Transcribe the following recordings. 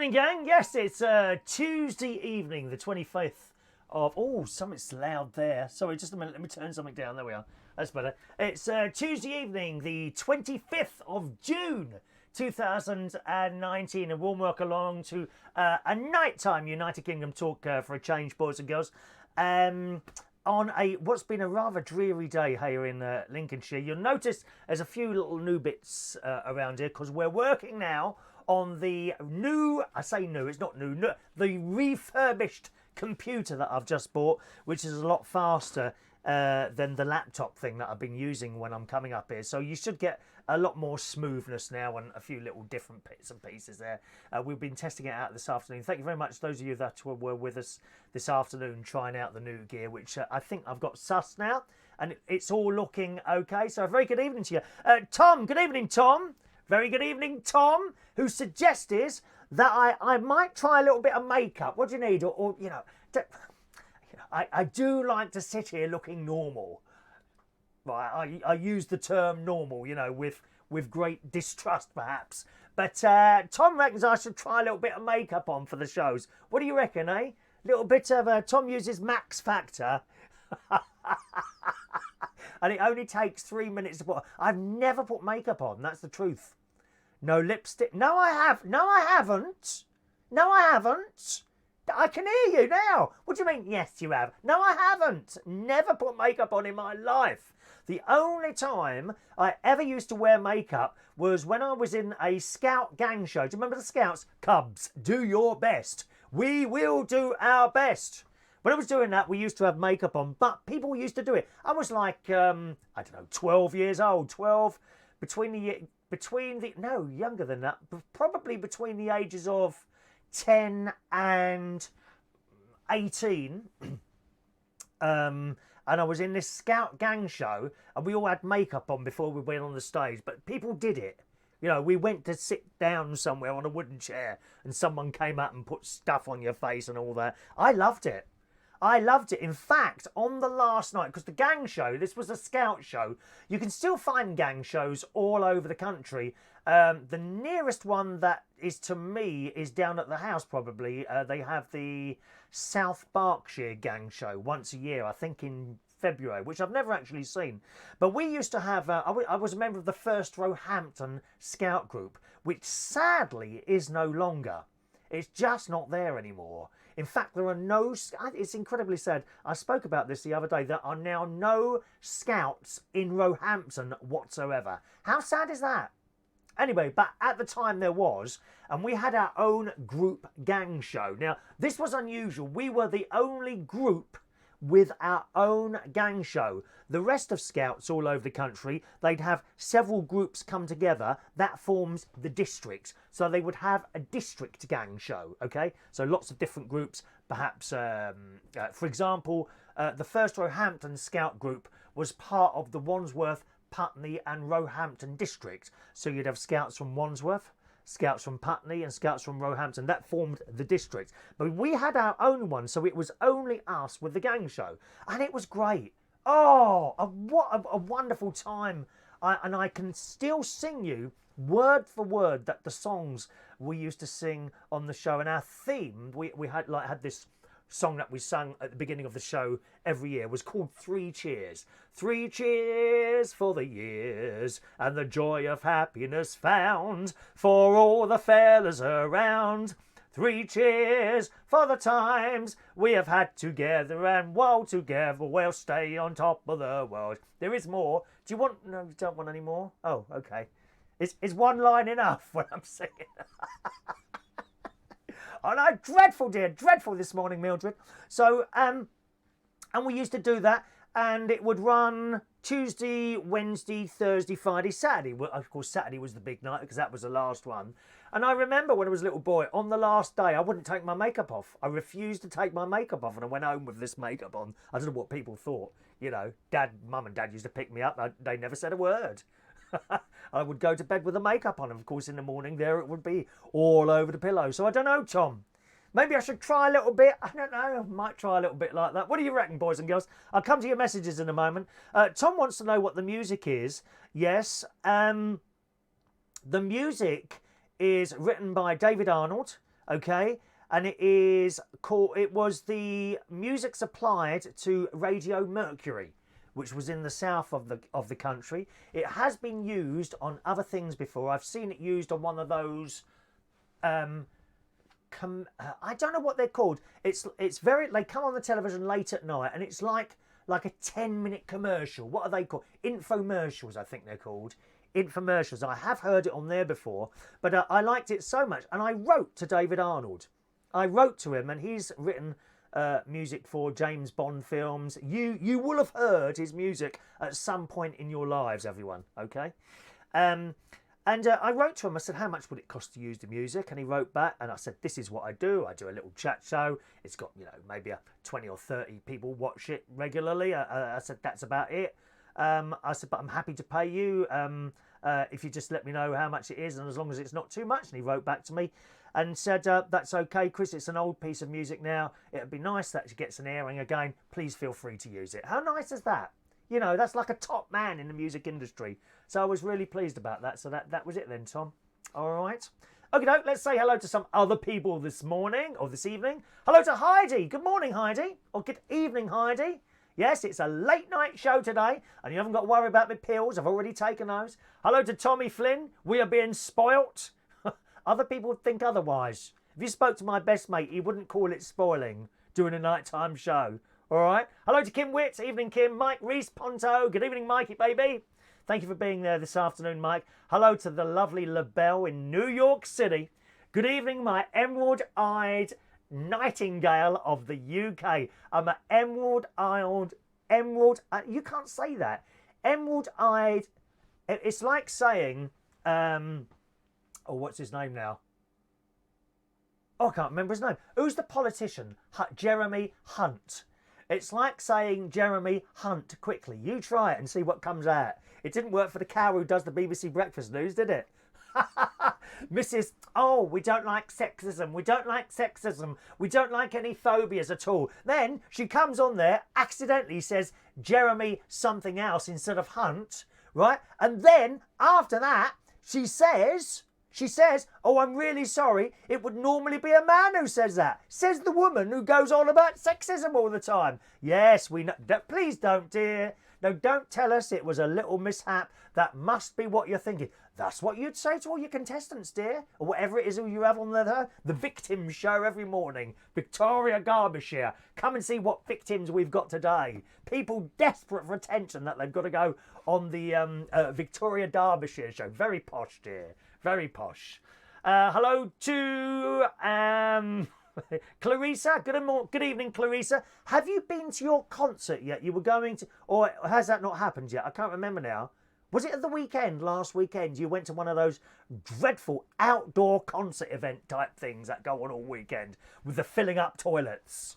evening, gang. Yes, it's Tuesday evening, the 25th of... Oh, something's loud there. Sorry, just a minute. Let me turn something down. There we are. That's better. It's Tuesday evening, the 25th of June, 2019. And we'll work along to a nighttime United Kingdom talk for a change, boys and girls. On what's been a rather dreary day here in Lincolnshire. You'll notice there's a few little new bits around here because we're working now on the new, I say new, it's not new, the refurbished computer that I've just bought, which is a lot faster than the laptop thing that I've been using when I'm coming up here. So you should get a lot more smoothness now and a few little different bits and pieces there. We've been testing it out this afternoon. Thank you very much, those of you that were with us this afternoon trying out the new gear, which I think I've got sussed now, and it's all looking okay. So a very good evening to you. Tom, good evening, Tom. Very good evening, Tom, who suggested that I might try a little bit of makeup. What do you need? Or you know, I do like to sit here looking normal. Right, I use the term normal, you know, with great distrust perhaps. But Tom reckons I should try a little bit of makeup on for the shows. What do you reckon, eh? Little bit of Tom uses Max Factor. And it only takes 3 minutes to put. I've never put makeup on. That's the truth. No lipstick. No, I have. No, I haven't. No, I haven't. I can hear you now. What do you mean? Yes, you have. No, I haven't. Never put makeup on in my life. The only time I ever used to wear makeup was when I was in a Scout gang show. Do you remember the Scouts? Cubs, do your best. We will do our best. When I was doing that, we used to have makeup on, but people used to do it. I was like, I don't know, 12 years old, 12, no, younger than that, probably between the ages of 10 and 18. And I was in this Scout gang show, and we all had makeup on before we went on the stage, but people did it. You know, we went to sit down somewhere on a wooden chair, and someone came up and put stuff on your face and all that. I loved it. I loved it. In fact, on the last night, because the gang show, this was a Scout show, you can still find gang shows all over the country. The nearest one that is to me is down at the house, probably. They have the South Berkshire gang show once a year, I think in February, which I've never actually seen. But we used to have, I was a member of the first Roehampton Scout group, which sadly is no longer. It's just not there anymore. In fact, there are no... It's incredibly sad. I spoke about this the other day. There are now no Scouts in Roehampton whatsoever. How sad is that? Anyway, but at the time there was, and we had our own group gang show. Now, this was unusual. We were the only group with our own gang show. The rest of Scouts all over the country, they'd have several groups come together. That forms the district. So they would have a district gang show, okay? So lots of different groups, perhaps, for example, the first Roehampton Scout group was part of the Wandsworth, Putney and Roehampton district. So you'd have Scouts from Wandsworth, Scouts from Putney and Scouts from Roehampton. That formed the district. But we had our own one, so it was only us with the gang show. And it was great. Oh, what a wonderful time. And I can still sing you word for word that the songs we used to sing on the show. And our theme, we had this song that we sung at the beginning of the show every year, was called 3 Cheers. 3 cheers for the years and the joy of happiness found for all the fellas around. 3 cheers for the times we have had together, and while together we'll stay on top of the world. There is more. Do you want... No, you don't want any more? Oh, okay. Is one line enough when I'm singing? Oh no, dreadful, dear, dreadful this morning, Mildred. So, and we used to do that, and it would run Tuesday, Wednesday, Thursday, Friday, Saturday. Well, of course, Saturday was the big night because that was the last one. And I remember when I was a little boy, on the last day, I wouldn't take my makeup off. I refused to take my makeup off, and I went home with this makeup on. I don't know what people thought. You know, Mum and Dad used to pick me up. They never said a word. I would go to bed with the makeup on, and of course in the morning there it would be all over the pillow. So I don't know, Tom. Maybe I should try a little bit. I don't know. I might try a little bit like that. What do you reckon, boys and girls? I'll come to your messages in a moment. Tom wants to know what the music is. Yes. The music is written by David Arnold. okay? And it was the music supplied to Radio Mercury, which was in the south of the country. It has been used on other things before. I've seen it used on one of those. I don't know what they're called. It's very. They come on the television late at night, and it's like a 10-minute commercial. What are they called? Infomercials, I think they're called. Infomercials. I have heard it on there before, but I liked it so much, and I wrote to David Arnold. I wrote to him, and he's written music for James Bond films. You will have heard his music at some point in your lives, everyone. Okay, and I wrote to him. I said, "How much would it cost to use the music?" And he wrote back, and I said, "This is what I do. I do a little chat show. It's got maybe 20 or 30 people watch it regularly." I said, "That's about it." I said, "But I'm happy to pay you if you just let me know how much it is, and as long as it's not too much." And he wrote back to me and said, "That's okay, Chris. It's an old piece of music now. It'd be nice that it gets an airing again. Please feel free to use it." How nice is that? That's like a top man in the music industry. So I was really pleased about that. So that was it then, Tom. All right. Okay, let's say hello to some other people this morning or this evening. Hello to Heidi. Good morning, Heidi. Or good evening, Heidi. Yes, it's a late night show today, and you haven't got to worry about my pills. I've already taken those. Hello to Tommy Flynn. We are being spoilt. Other people think otherwise. If you spoke to my best mate, he wouldn't call it spoiling doing a nighttime show. All right. Hello to Kim Witt. Evening, Kim. Mike Reese Ponto. Good evening, Mikey, baby. Thank you for being there this afternoon, Mike. Hello to the lovely LaBelle in New York City. Good evening, my emerald-eyed nightingale of the UK. I'm an emerald. You can't say that. Emerald-eyed. It's like saying, what's his name now? Oh, I can't remember his name. Who's the politician? Jeremy Hunt. It's like saying Jeremy Hunt quickly. You try it and see what comes out. It didn't work for the cow who does the BBC Breakfast News, did it? Mrs. Oh, we don't like sexism. We don't like sexism. We don't like any phobias at all. Then she comes on there, accidentally says Jeremy something else instead of Hunt, right? And then after that, she says, "Oh, I'm really sorry. It would normally be a man who says that." Says the woman who goes on about sexism all the time. Yes, we know. Please don't, dear. No, don't tell us it was a little mishap. That must be what you're thinking. That's what you'd say to all your contestants, dear. Or whatever it is you have on the victim show every morning. Victoria Derbyshire. Come and see what victims we've got today. People desperate for attention that they've got to go on the Victoria Derbyshire show. Very posh, dear. Very posh. Hello to Clarissa. Good evening, Clarissa. Have you been to your concert yet? You were going to, or has that not happened yet? I can't remember now. Was it at the weekend, last weekend? You went to one of those dreadful outdoor concert event type things that go on all weekend with the filling up toilets.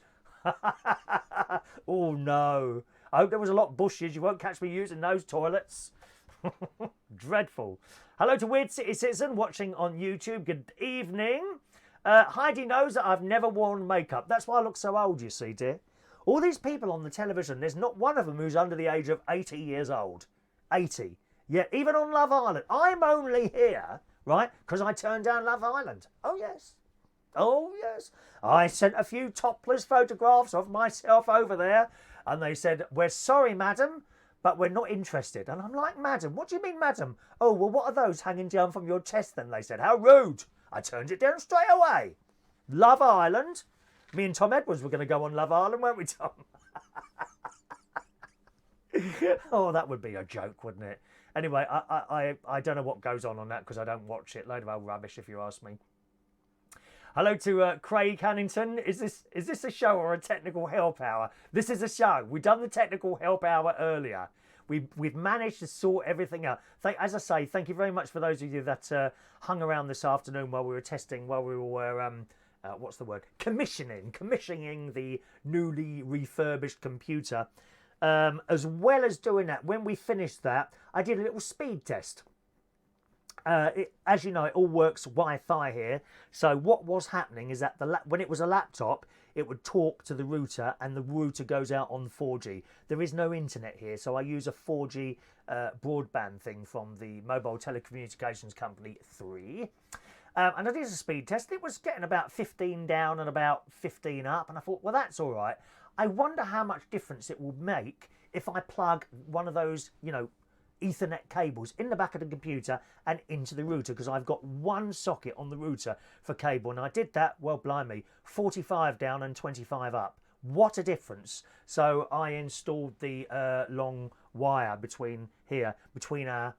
Oh no. I hope there was a lot of bushes. You won't catch me using those toilets. Dreadful. Hello to Weird City Citizen watching on YouTube. Good evening. Heidi knows that I've never worn makeup. That's why I look so old, you see, dear. All these people on the television, there's not one of them who's under the age of 80 years old. 80. Yeah, even on Love Island. I'm only here, right, because I turned down Love Island. Oh, yes. Oh, yes. I sent a few topless photographs of myself over there, and they said, "We're sorry, madam, but we're not interested." And I'm like, "Madam? What do you mean, madam?" "Oh, well, what are those hanging down from your chest then?" They said. "How rude." I turned it down straight away. Love Island. Me and Tom Edwards were going to go on Love Island, weren't we, Tom? Oh, that would be a joke, wouldn't it? Anyway, I don't know what goes on that because I don't watch it. Load of old rubbish, if you ask me. Hello to Craig Hannington. Is this a show or a technical help hour? This is a show. We've done the technical help hour earlier. We've managed to sort everything out. As I say, thank you very much for those of you that hung around this afternoon while we were testing, while we were commissioning the newly refurbished computer. As well as doing that, when we finished that, I did a little speed test. As you know, it all works Wi-Fi here. So what was happening is that when it was a laptop, it would talk to the router and the router goes out on 4G. There is no internet here, so I use a 4G broadband thing from the mobile telecommunications company 3. And I did a speed test. It was getting about 15 down and about 15 up. And I thought, well, that's all right. I wonder how much difference it will make if I plug one of those, you know, Ethernet cables in the back of the computer and into the router, because I've got one socket on the router for cable. And I did that, well, blimey, 45 down and 25 up. What a difference. So I installed the long wire between our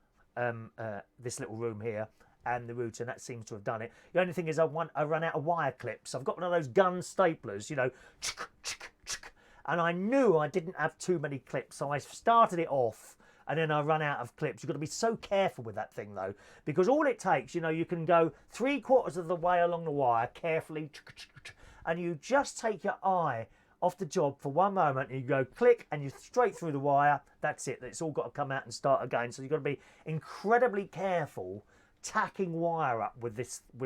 this little room here and the router, and that seems to have done it. The only thing is I run out of wire clips. I've got one of those gun staplers, you know, and I knew I didn't have too many clips, so I started it off and then I run out of clips. You've got to be so careful with that thing though, because all it takes, you know, you can go 3/4 of the way along the wire carefully, and you just take your eye off the job for one moment, and you go click and you're straight through the wire. That's it. It's all got to come out and start again. So you've got to be incredibly careful tacking wire up with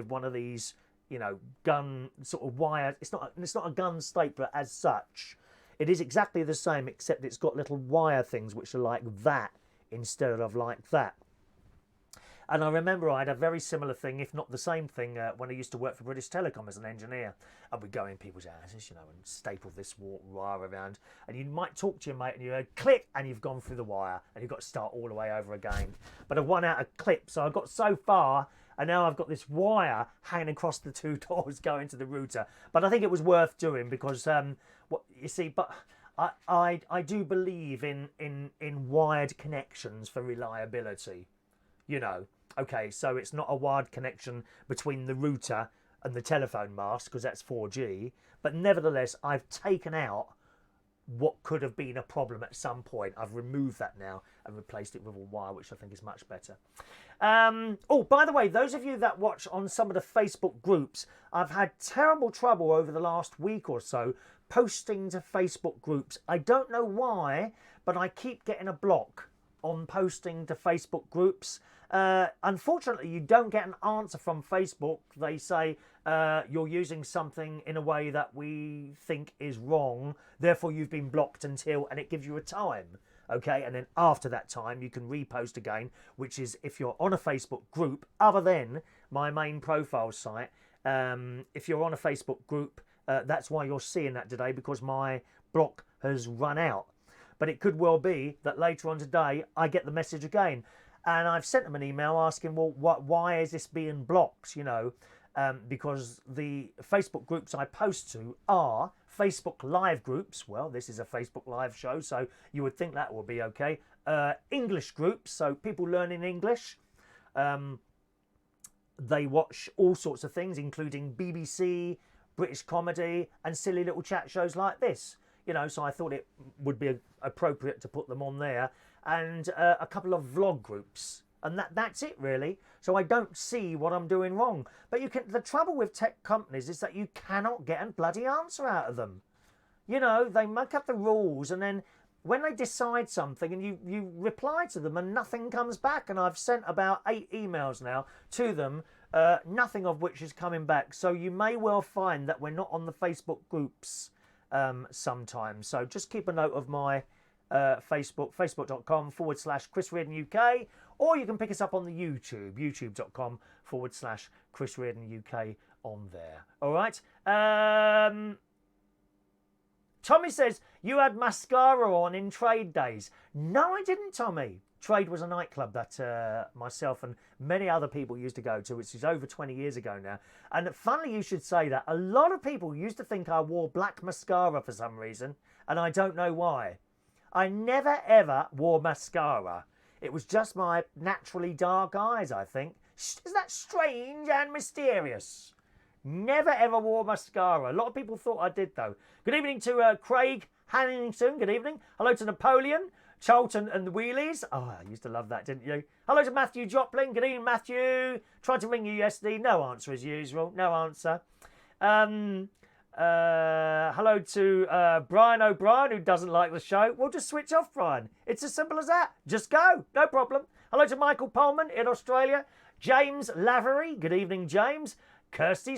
one of these, you know, gun sort of wire. It's not a gun stapler as such. It is exactly the same, except it's got little wire things which are like that instead of like that. And I remember I had a very similar thing, if not the same thing, when I used to work for British Telecom as an engineer. And we'd go in people's houses, you know, and staple this wire around. And you might talk to your mate and you go, click, and you've gone through the wire. And you've got to start all the way over again. But I've run out of clips, so I got so far, and now I've got this wire hanging across the two doors going to the router. But I think it was worth doing because, what you see, but I do believe in wired connections for reliability. You know, okay, so it's not a wired connection between the router and the telephone mast because that's 4G, but nevertheless, I've taken out what could have been a problem at some point. I've removed that now and replaced it with a wire, which I think is much better. Oh, by the way, those of you that watch on some of the Facebook groups, I've had terrible trouble over the last week or so posting to Facebook groups. I don't know why, but I keep getting a block on posting to Facebook groups. Unfortunately, you don't get an answer from Facebook. They say you're using something in a way that we think is wrong, therefore you've been blocked until, and it gives you a time. Okay, and then after that time you can repost again, which is if you're on a Facebook group other than my main profile site. If you're on a Facebook group, that's why you're seeing that today, because my block has run out. But it could well be that later on today I get the message again. And I've sent them an email asking, well, why is this being blocked? You know, because the Facebook groups I post to are Facebook Live groups. Well, this is a Facebook Live show, so you would think that will be okay. English groups, so people learning English. They watch all sorts of things, including BBC, British comedy, and silly little chat shows like this. You know, so I thought it would be appropriate to put them on there. And a couple of vlog groups, and that's it really. So I don't see what I'm doing wrong. But the trouble with tech companies is that you cannot get a bloody answer out of them. You know, they make up the rules, and then when they decide something and you reply to them and nothing comes back, and I've sent about 8 emails now to them, nothing of which is coming back. So you may well find that we're not on the Facebook groups sometimes. So just keep a note of my Facebook, facebook.com/Chris Reardon UK, or you can pick us up on the YouTube, youtube.com/Chris Reardon UK on there. All right. Tommy says, you had mascara on in Trade days. No, I didn't, Tommy. Trade was a nightclub that myself and many other people used to go to, which is over 20 years ago now. And funnily you should say that. A lot of people used to think I wore black mascara for some reason, and I don't know why. I never ever wore mascara. It was just my naturally dark eyes, I think. Isn't that strange and mysterious? Never ever wore mascara. A lot of people thought I did, though. Good evening to Craig Hanningston. Good evening. Hello to Napoleon, Charlton and the Wheelies. Oh, I used to love that, didn't you? Hello to Matthew Joplin. Good evening, Matthew. Tried to ring you yesterday. No answer as usual. No answer. Hello to Brian O'Brien, who doesn't like the show. Well, just switch off, Brian. It's as simple as that. Just go. No problem. Hello to Michael Pullman in Australia. James Lavery. Good evening, James. Christy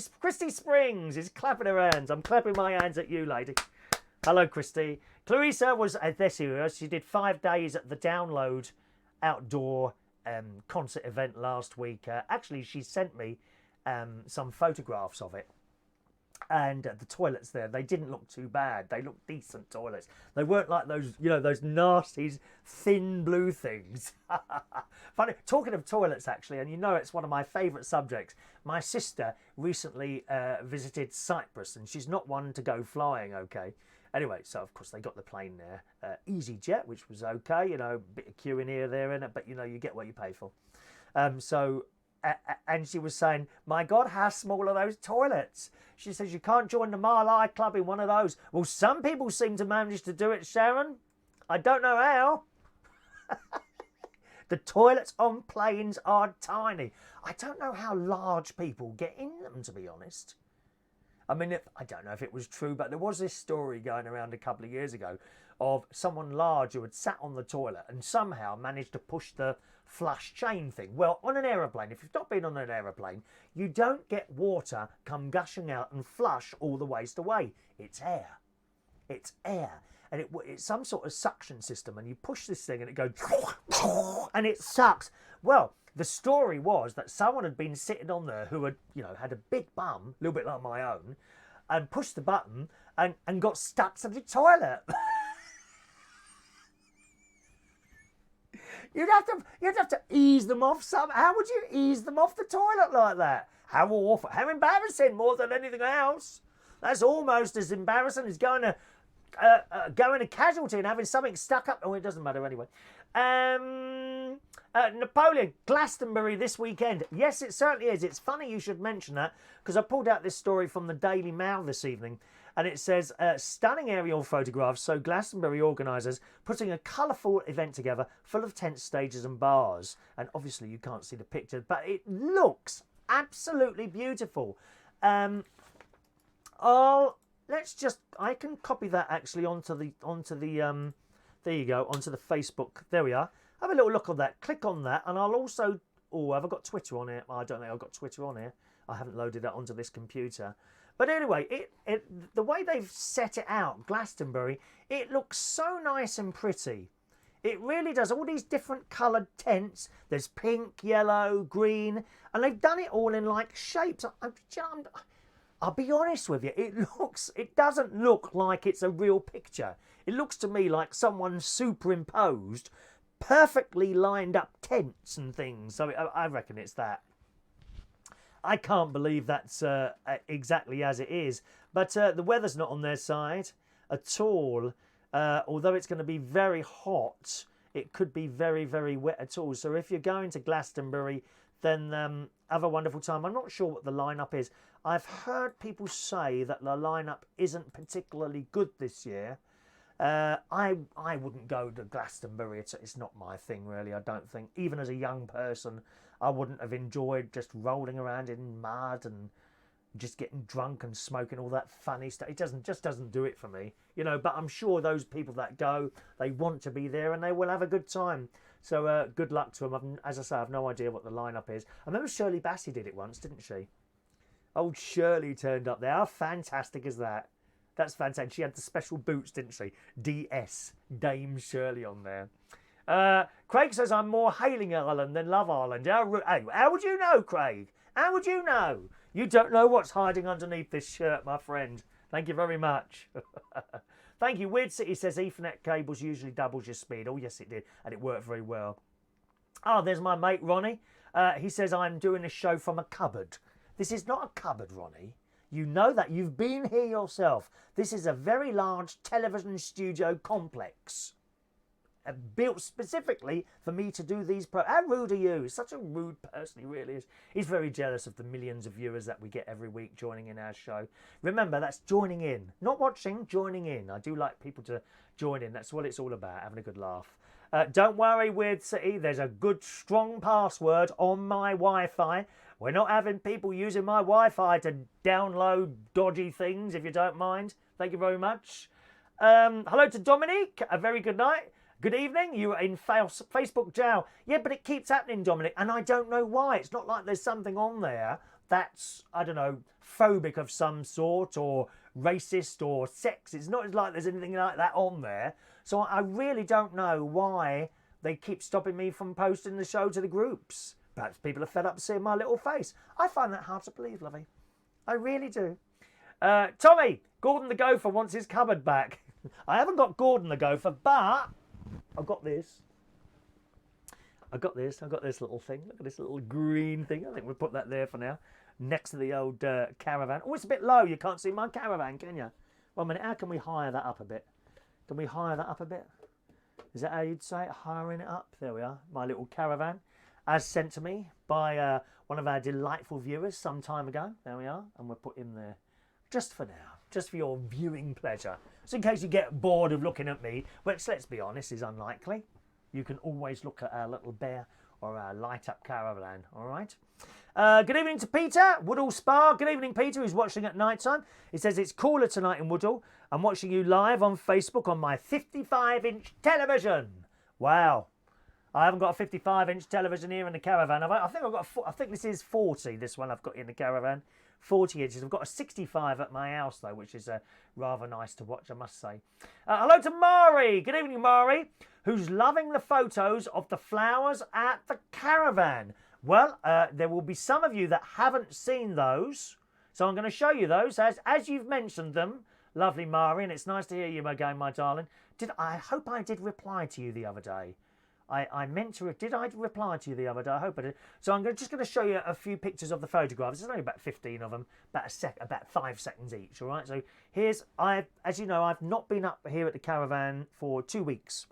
Springs is clapping her hands. I'm clapping my hands at you, lady. Hello, Christy. Clarissa was this year. She did 5 days at the Download outdoor concert event last week. Actually, she sent me some photographs of it. And the toilets there, they didn't look too bad. They looked decent toilets. They weren't like those, those nasty, thin blue things. Funny, talking of toilets, actually, and it's one of my favourite subjects. My sister recently visited Cyprus, and she's not one to go flying, okay? Anyway, so of course they got the plane there. EasyJet, which was okay, a bit of queuing here, there, in it, but you get what you pay for. And she was saying, my God, how small are those toilets? She says, you can't join the Mile High Club in one of those. Well, some people seem to manage to do it, Sharon. I don't know how. The toilets on planes are tiny. I don't know how large people get in them, to be honest. I mean, I don't know if it was true, but there was this story going around a couple of years ago of someone large who had sat on the toilet and somehow managed to push the flush chain thing. Well, on an aeroplane, if you've not been on an aeroplane, you don't get water come gushing out and flush all the waste away. It's air. It's air. And it's some sort of suction system, and you push this thing and it goes and it sucks. Well, the story was that someone had been sitting on there who had, had a big bum, a little bit like my own, and pushed the button and got stuck to the toilet. You'd have to ease them off how would you ease them off the toilet like that? How awful, how embarrassing, more than anything else. That's almost as embarrassing as going a casualty and having something stuck up. Oh, it doesn't matter anyway. Napoleon, Glastonbury this weekend. Yes, it certainly is. It's funny you should mention that, because I pulled out this story from the Daily Mail this evening, and it says, stunning aerial photographs show Glastonbury organisers putting a colourful event together full of tent stages and bars. And obviously you can't see the picture, but it looks absolutely beautiful. I can copy that actually onto the there you go, onto the Facebook. There we are. Have a little look on that. Click on that, and I'll also, have I got Twitter on here? I don't think I've got Twitter on here. I haven't loaded that onto this computer. But anyway, the way they've set it out, Glastonbury, it looks so nice and pretty. It really does. All these different coloured tents. There's pink, yellow, green, and they've done it all in like shapes. I'll be honest with you, it doesn't look like it's a real picture. It looks to me like someone superimposed perfectly lined up tents and things. So I reckon it's that. I can't believe that's exactly as it is. But the weather's not on their side at all. Although it's going to be very hot, it could be very, very wet at all. So if you're going to Glastonbury, then have a wonderful time. I'm not sure what the lineup is. I've heard people say that the lineup isn't particularly good this year. I wouldn't go to Glastonbury. It's not my thing, really, I don't think. Even as a young person, I wouldn't have enjoyed just rolling around in mud and just getting drunk and smoking all that funny stuff. It just doesn't do it for me, but I'm sure those people that go, they want to be there and they will have a good time. So good luck to them. As I say, I have no idea what the lineup is. I remember Shirley Bassey did it once, didn't she? Old Shirley turned up there. How fantastic is that? That's fantastic. She had the special boots, didn't she? DS, Dame Shirley on there. Craig says, I'm more hailing Ireland than Love Ireland. How would you know, Craig? How would you know? You don't know what's hiding underneath this shirt, my friend. Thank you very much. Thank you. Weird City says Ethernet cables usually doubles your speed. Oh, yes, it did. And it worked very well. Oh, there's my mate, Ronnie. He says, I'm doing a show from a cupboard. This is not a cupboard, Ronnie. You know that. You've been here yourself. This is a very large television studio complex. Built specifically for me to do these How rude are you? He's such a rude person, he really is. He's very jealous of the millions of viewers that we get every week joining in our show. Remember, that's joining in. Not watching, joining in. I do like people to join in. That's what it's all about, having a good laugh. Don't worry, Weird City. There's a good, strong password on my Wi-Fi. We're not having people using my Wi-Fi to download dodgy things, if you don't mind. Thank you very much. Hello to Dominique. A very good night. Good evening. You are in Facebook jail. Yeah, but it keeps happening, Dominic, and I don't know why. It's not like there's something on there that's, I don't know, phobic of some sort or racist or sex. It's not like there's anything like that on there. So I really don't know why they keep stopping me from posting the show to the groups. Perhaps people are fed up seeing my little face. I find that hard to believe, lovey. I really do. Tommy, Gordon the Gopher wants his cupboard back. I haven't got Gordon the Gopher, but I've got this. I've got this little thing. Look at this little green thing. I think we'll put that there for now, next to the old caravan. Oh, it's a bit low. You can't see my caravan, can you? 1 minute. How can we hire that up a bit? Can we hire that up a bit? Is that how you'd say it? Hiring it up? There we are. My little caravan, as sent to me by one of our delightful viewers some time ago. There we are. And we'll put him there just for now. Just for your viewing pleasure. So in case you get bored of looking at me, which, let's be honest, is unlikely. You can always look at our little bear or our light-up caravan, all right? Good evening to Peter, Woodall Spa. Good evening, Peter, who's watching at night time. He says, it's cooler tonight in Woodall. I'm watching you live on Facebook on my 55-inch television. Wow. I haven't got a 55-inch television here in the caravan. I think I've got I think this is 40, this one I've got in the caravan. 40 inches. I've got a 65 at my house, though, which is rather nice to watch, I must say. Hello to Mari. Good evening, Mari, who's loving the photos of the flowers at the caravan. Well, there will be some of you that haven't seen those, so I'm going to show you those as you've mentioned them. Lovely, Mari, and it's nice to hear you again, my darling. I hope I did reply to you the other day. I meant to. Did I reply to you the other day? I hope I did. So I'm just going to show you a few pictures of the photographs. There's only about 15 of them, about 5 seconds each. All right. So here's as you know, I've not been up here at the caravan for 2 weeks.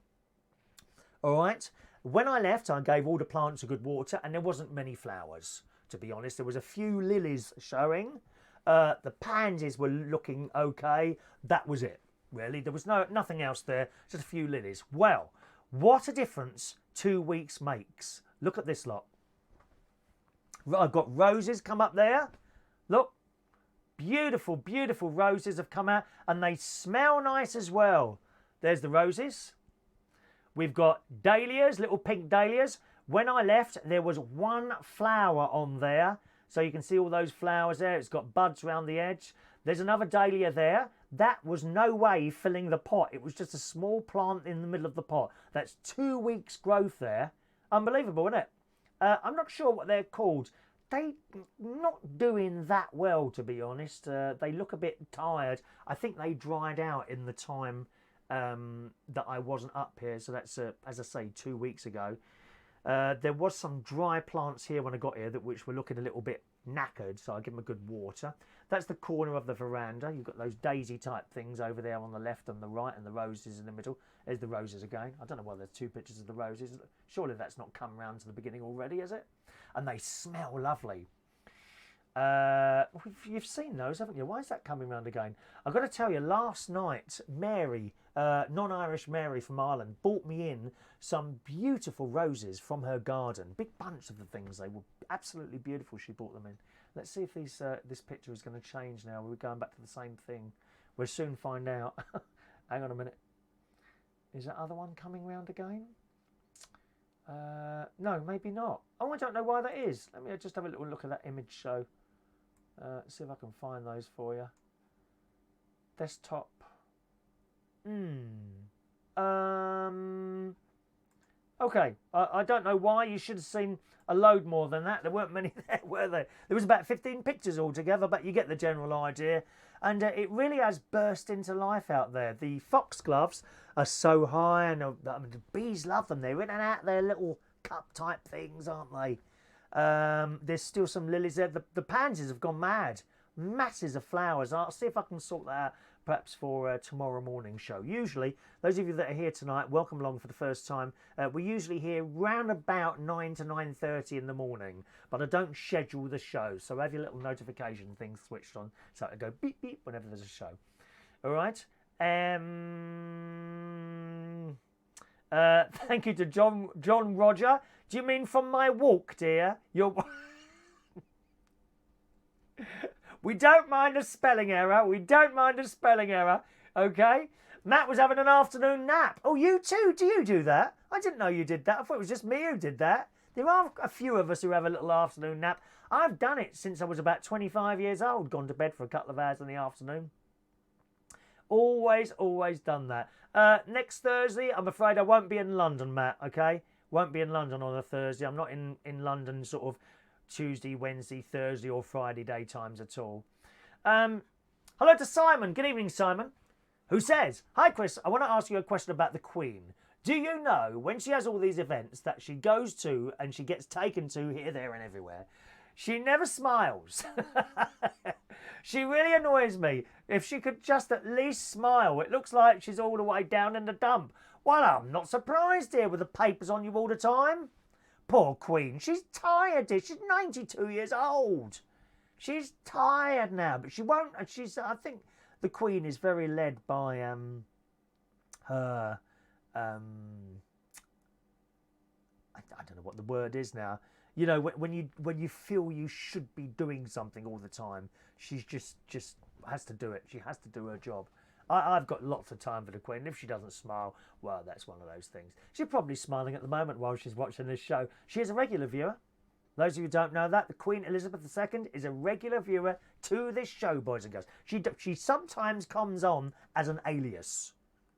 All right. When I left, I gave all the plants a good water, and there wasn't many flowers. To be honest, there was a few lilies showing. The pansies were looking okay. That was it. Really, there was nothing else there. Just a few lilies. Well. What a difference 2 weeks makes. Look at this lot. I've got roses come up there. Look. Beautiful, beautiful roses have come out. And they smell nice as well. There's the roses. We've got dahlias, little pink dahlias. When I left, there was one flower on there. So you can see all those flowers there. It's got buds around the edge. There's another dahlia there. That was no way filling the pot. It was just a small plant in the middle of the pot. That's 2 weeks growth there. Unbelievable, isn't it? I'm not sure what they're called. They're not doing that well, to be honest. They look a bit tired. I think they dried out in the time that I wasn't up here. So that's, as I say, 2 weeks ago. There was some dry plants here when I got here which were looking a little bit knackered, so I give them a good water. That's the corner of the veranda. You've got those daisy type things over there on the left and the right, and the roses in the middle. There's the roses again. I don't know why there's 2 pictures of the roses. Surely that's not come round to the beginning already, is it? And they smell lovely. You've seen those, haven't you? Why is that coming round again? I've got to tell you, last night, Mary, non-Irish Mary from Ireland, bought me in some beautiful roses from her garden. Big bunch of the things. They were absolutely beautiful. She bought them in. Let's see if this picture is going to change now. We're going back to the same thing. We'll soon find out. Hang on a minute. Is that other one coming round again? No, maybe not. Oh, I don't know why that is. Let me just have a little look at that image show. See if I can find those for you. Desktop. Okay, I don't know why. You should have seen a load more than that. There weren't many there, were there? There was about 15 pictures altogether, but you get the general idea. And it really has burst into life out there. The foxgloves are so high, and the bees love them. They're in and out their little cup-type things, aren't they? There's still some lilies there. The pansies have gone mad. Masses of flowers. I'll see if I can sort that out perhaps for tomorrow morning show. Usually, those of you that are here tonight, welcome along for the first time. We're usually here round about 9 to 9:30 in the morning, but I don't schedule the show, so have your little notification thing switched on so I go beep beep whenever there's a show. All right. Thank you to John Roger. Do you mean from my walk, dear? We don't mind a spelling error. We don't mind a spelling error. Okay? Matt was having an afternoon nap. Oh, you too? Do you do that? I didn't know you did that. I thought it was just me who did that. There are a few of us who have a little afternoon nap. I've done it since I was about 25 years old. Gone to bed for a couple of hours in the afternoon. Always done that. Next Thursday, I'm afraid I won't be in London, Matt, okay? Won't be in London on a Thursday. I'm not in London sort of Tuesday, Wednesday, Thursday or Friday daytimes at all. Hello to Simon. Good evening, Simon. Who says, "Hi, Chris. I want to ask you a question about the Queen. Do you know when she has all these events that she goes to and she gets taken to here, there and everywhere, she never smiles. She really annoys me. If she could just at least smile. It looks like she's all the way down in the dump. Well, I'm not surprised here with the papers on you all the time. Poor Queen. She's tired, dear. She's 92 years old. She's tired now, but she won't. I think the Queen is very led by her. I don't know what the word is now. You know, when you feel you should be doing something all the time, she's just has to do it. She has to do her job. I've got lots of time for the Queen. If she doesn't smile, well, that's one of those things. She's probably smiling at the moment while she's watching this show. She is a regular viewer. Those of you who don't know that, the Queen Elizabeth II is a regular viewer to this show, boys and girls. She sometimes comes on as an alias.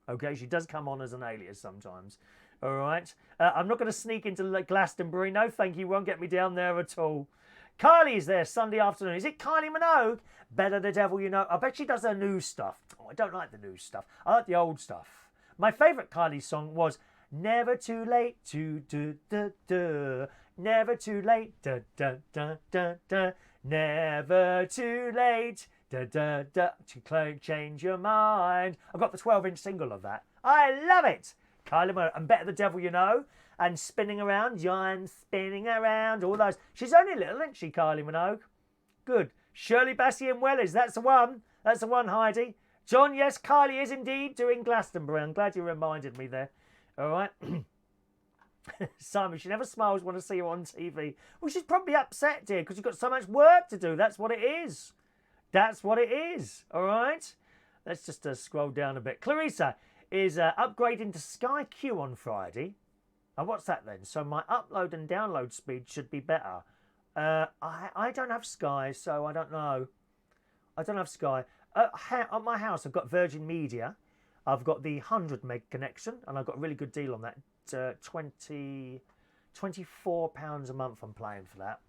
Okay, she does come on as an alias sometimes. All right. I'm not going to sneak into Glastonbury. No, thank you. Won't get me down there at all. Kylie's there Sunday afternoon. Is it Kylie Minogue? Better the devil you know. I bet she does her new stuff. Oh, I don't like the new stuff. I like the old stuff. My favourite Kylie song was Never Too Late to do da da. Never too late da da da da da. Never too late da da da to change your mind. I've got the 12-inch single of that. I love it. Kylie Minogue and Better the Devil You Know and Spinning Around, I'm Spinning Around, all those. She's only little, isn't she, Kylie Minogue? Good. Shirley Bassey and Wellies, that's the one. That's the one, Heidi. John, yes, Kylie is indeed doing Glastonbury. I'm glad you reminded me there. All right. Simon, she never smiles when I see her on TV. Well, she's probably upset, dear, because you've got so much work to do. That's what it is. That's what it is. All right. Let's just scroll down a bit. Clarissa is upgrading to Sky Q on Friday. What's that then? So my upload and download speed should be better. I don't have Sky, so I don't know. I don't have Sky. At my house, I've got Virgin Media. I've got the 100 meg connection, and I've got a really good deal on that. £24 a month I'm paying for that.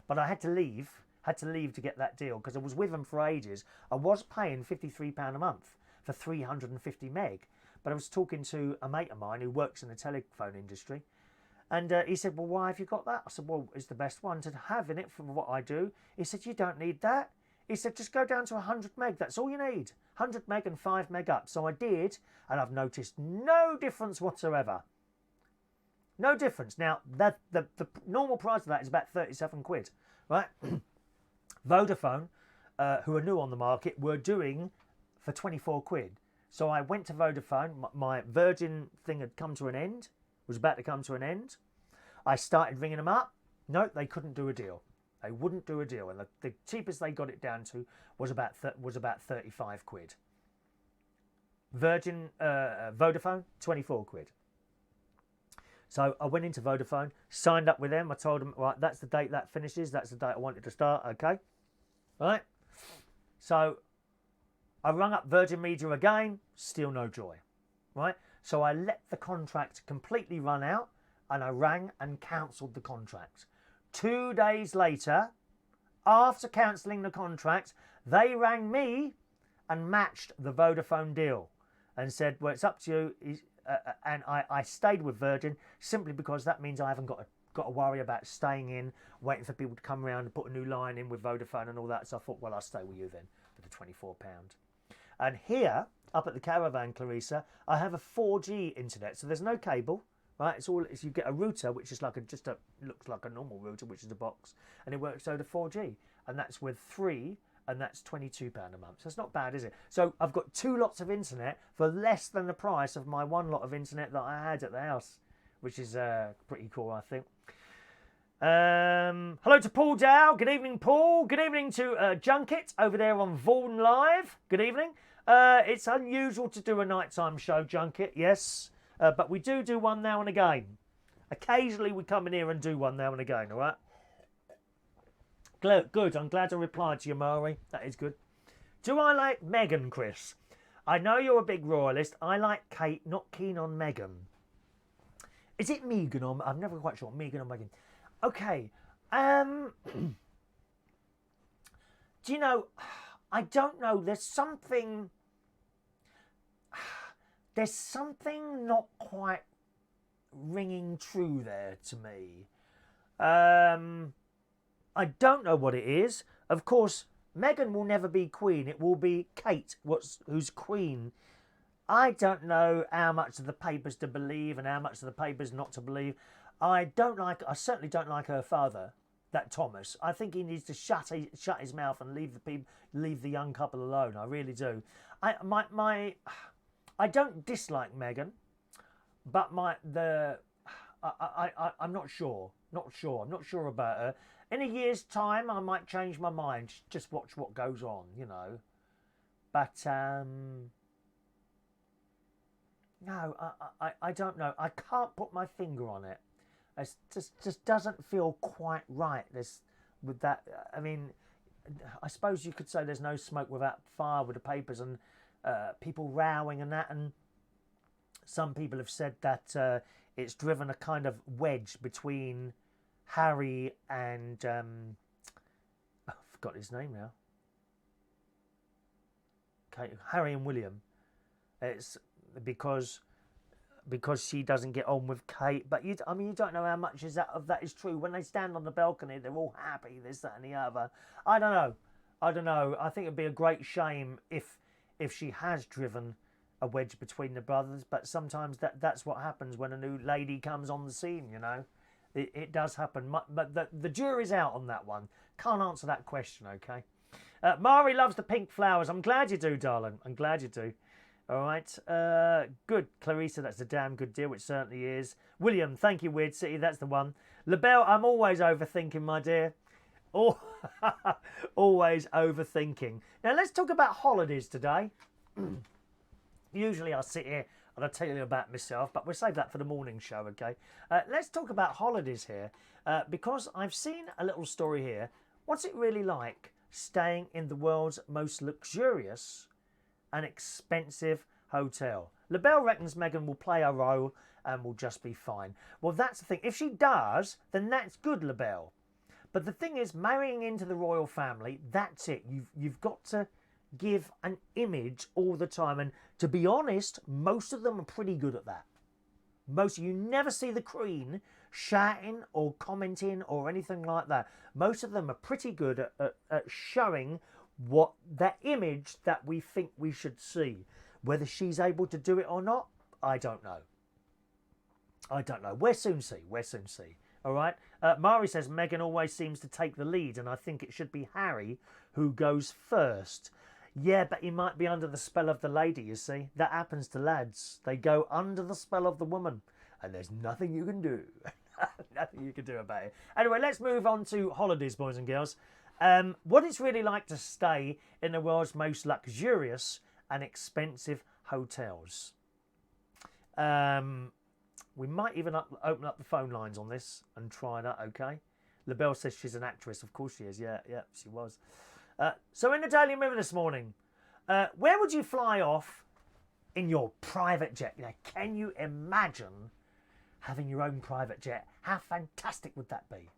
But I had to leave to get that deal because I was with them for ages. I was paying £53 a month for 350 meg. But I was talking to a mate of mine who works in the telephone industry. And he said, well, why have you got that? I said, well, it's the best one to have in it for what I do. He said, you don't need that. He said, just go down to 100 meg. That's all you need. 100 meg and 5 meg up. So I did, and I've noticed no difference whatsoever. No difference. Now, the normal price of that is about 37 quid, right? Vodafone, who are new on the market, were doing for 24 quid. So I went to Vodafone. My Virgin thing had come to an end, was about to come to an end. I started ringing them up. No, they couldn't do a deal. They wouldn't do a deal. And the cheapest they got it down to was about 35 quid. Vodafone, 24 quid. So I went into Vodafone, signed up with them. I told them, right, that's the date that finishes. That's the date I wanted to start. Okay. Right. So I rung up Virgin Media again, still no joy, right? So I let the contract completely run out and I rang and cancelled the contract. 2 days later, after cancelling the contract, they rang me and matched the Vodafone deal and said, well, it's up to you. And I stayed with Virgin simply because that means I haven't got to worry about staying in, waiting for people to come around and put a new line in with Vodafone and all that. So I thought, well, I'll stay with you then for the £24. And here, up at the caravan, Clarissa, I have a 4G internet. So there's no cable, right? It's you get a router, which is looks like a normal router, which is a box. And it works over 4G. And that's with 3, and that's £22 a month. So it's not bad, is it? So I've got 2 lots of internet for less than the price of my 1 lot of internet that I had at the house, which is pretty cool, I think. Hello to Paul Dow. Good evening, Paul. Good evening to Junket over there on Vaughan Live. Good evening. It's unusual to do a nighttime show, Junket, yes. But we do one now and again. Occasionally we come in here and do one now and again, all right? Good. I'm glad I replied to you, Murray. That is good. Do I like Meghan, Chris? I know you're a big royalist. I like Kate, not keen on Meghan. Is it Megan or... I'm never quite sure. Megan or Megan. Okay. Do you know... I don't know. There's something not quite ringing true there to me. I don't know what it is. Of course, Meghan will never be queen. It will be Kate who's queen. I don't know how much of the papers to believe and how much of the papers not to believe. I certainly don't like her father, that Thomas. I think he needs to shut his mouth and leave the young couple alone. I really do. I don't dislike Meghan, but I'm not sure. I'm not sure about her. In a year's time, I might change my mind. Just watch what goes on, you know. But no, I don't know. I can't put my finger on it. It just doesn't feel quite right. With that. I mean, I suppose you could say there's no smoke without fire with the papers and people rowing and that. And some people have said that it's driven a kind of wedge between Harry and I forgot his name now. Okay, Harry and William. It's because she doesn't get on with Kate. But you don't know how much of that is true. When they stand on the balcony, they're all happy, this, that, and the other. I don't know. I think it'd be a great shame if she has driven a wedge between the brothers. But sometimes that's what happens when a new lady comes on the scene. You know, it does happen. But the jury's out on that one. Can't answer that question. Okay. Mari loves the pink flowers. I'm glad you do, darling. I'm glad you do. All right. Good. Clarissa, that's a damn good deal. It certainly is. William, thank you, Weird City. That's the one. LaBelle, I'm always overthinking, my dear. Oh, always overthinking. Now, let's talk about holidays today. Usually I sit here and I tell you about myself, but we'll save that for the morning show, okay? Let's talk about holidays here because I've seen a little story here. What's it really like staying in the world's most luxurious and expensive hotel? LaBelle reckons Meghan will play her role and will just be fine. Well, that's the thing. If she does, then that's good, LaBelle. But the thing is, marrying into the royal family, that's it. You've got to give an image all the time. And to be honest, most of them are pretty good at that. You never see the Queen shouting or commenting or anything like that. Most of them are pretty good at showing what that image that we think we should see. Whether she's able to do it or not, I don't know. We'll soon see. All right. Mari says Meghan always seems to take the lead, and I think it should be Harry who goes first. Yeah, but he might be under the spell of the lady, you see. That happens to lads. They go under the spell of the woman, and there's nothing you can do. Nothing you can do about it. Anyway, let's move on to holidays, boys and girls. What it's really like to stay in the world's most luxurious and expensive hotels. We might even open up the phone lines on this and try that, okay? LaBelle says she's an actress. Of course she is. Yeah, she was. So in the Daily Mirror this morning, where would you fly off in your private jet? Now, can you imagine having your own private jet? How fantastic would that be?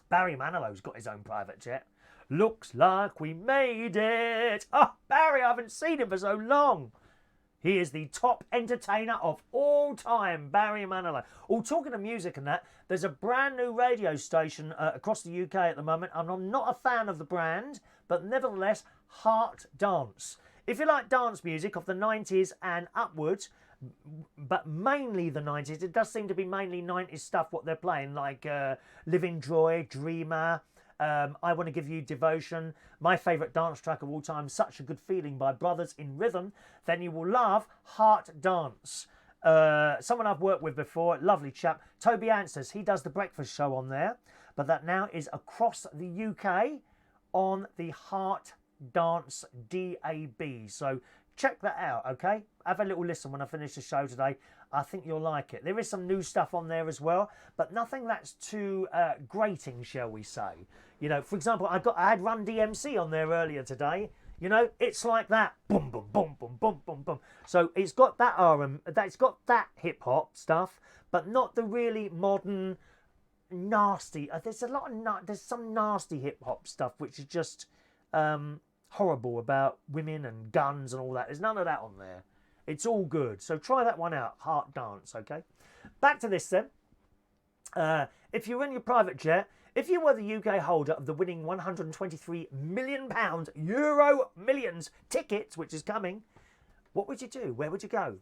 Barry Manilow's got his own private jet. Looks like we made it. Oh, Barry, I haven't seen him for so long. He is the top entertainer of all time, Barry Manilow. Oh, talking of music and that, there's a brand new radio station across the UK at the moment, and I'm not a fan of the brand, but nevertheless, Heart Dance. If you like dance music of the 90s and upwards, but mainly the 90s, it does seem to be mainly 90s stuff what they're playing, like Living Joy, Dreamer, I Want to Give You Devotion, my favourite dance track of all time, Such a Good Feeling by Brothers in Rhythm, then you will love Heart Dance. Someone I've worked with before, lovely chap, Toby Answers, he does the breakfast show on there, but that now is across the UK on the Heart Dance DAB. So check that out, okay? Have a little listen when I finish the show today. I think you'll like it. There is some new stuff on there as well, but nothing that's too grating, shall we say. You know, for example, I had Run DMC on there earlier today. You know, it's like that. Boom, boom, boom, boom, boom, boom, boom. So it's got that it's got that hip hop stuff, but not the really modern, nasty. There's a lot of there's some nasty hip hop stuff which is just horrible about women and guns and all that. There's none of that on there. It's all good. So try that one out. Heart Dance. Okay. Back to this then. If you're in your private jet. If you were the UK holder of the winning £123 million Euro Millions tickets, which is coming, what would you do? Where would you go?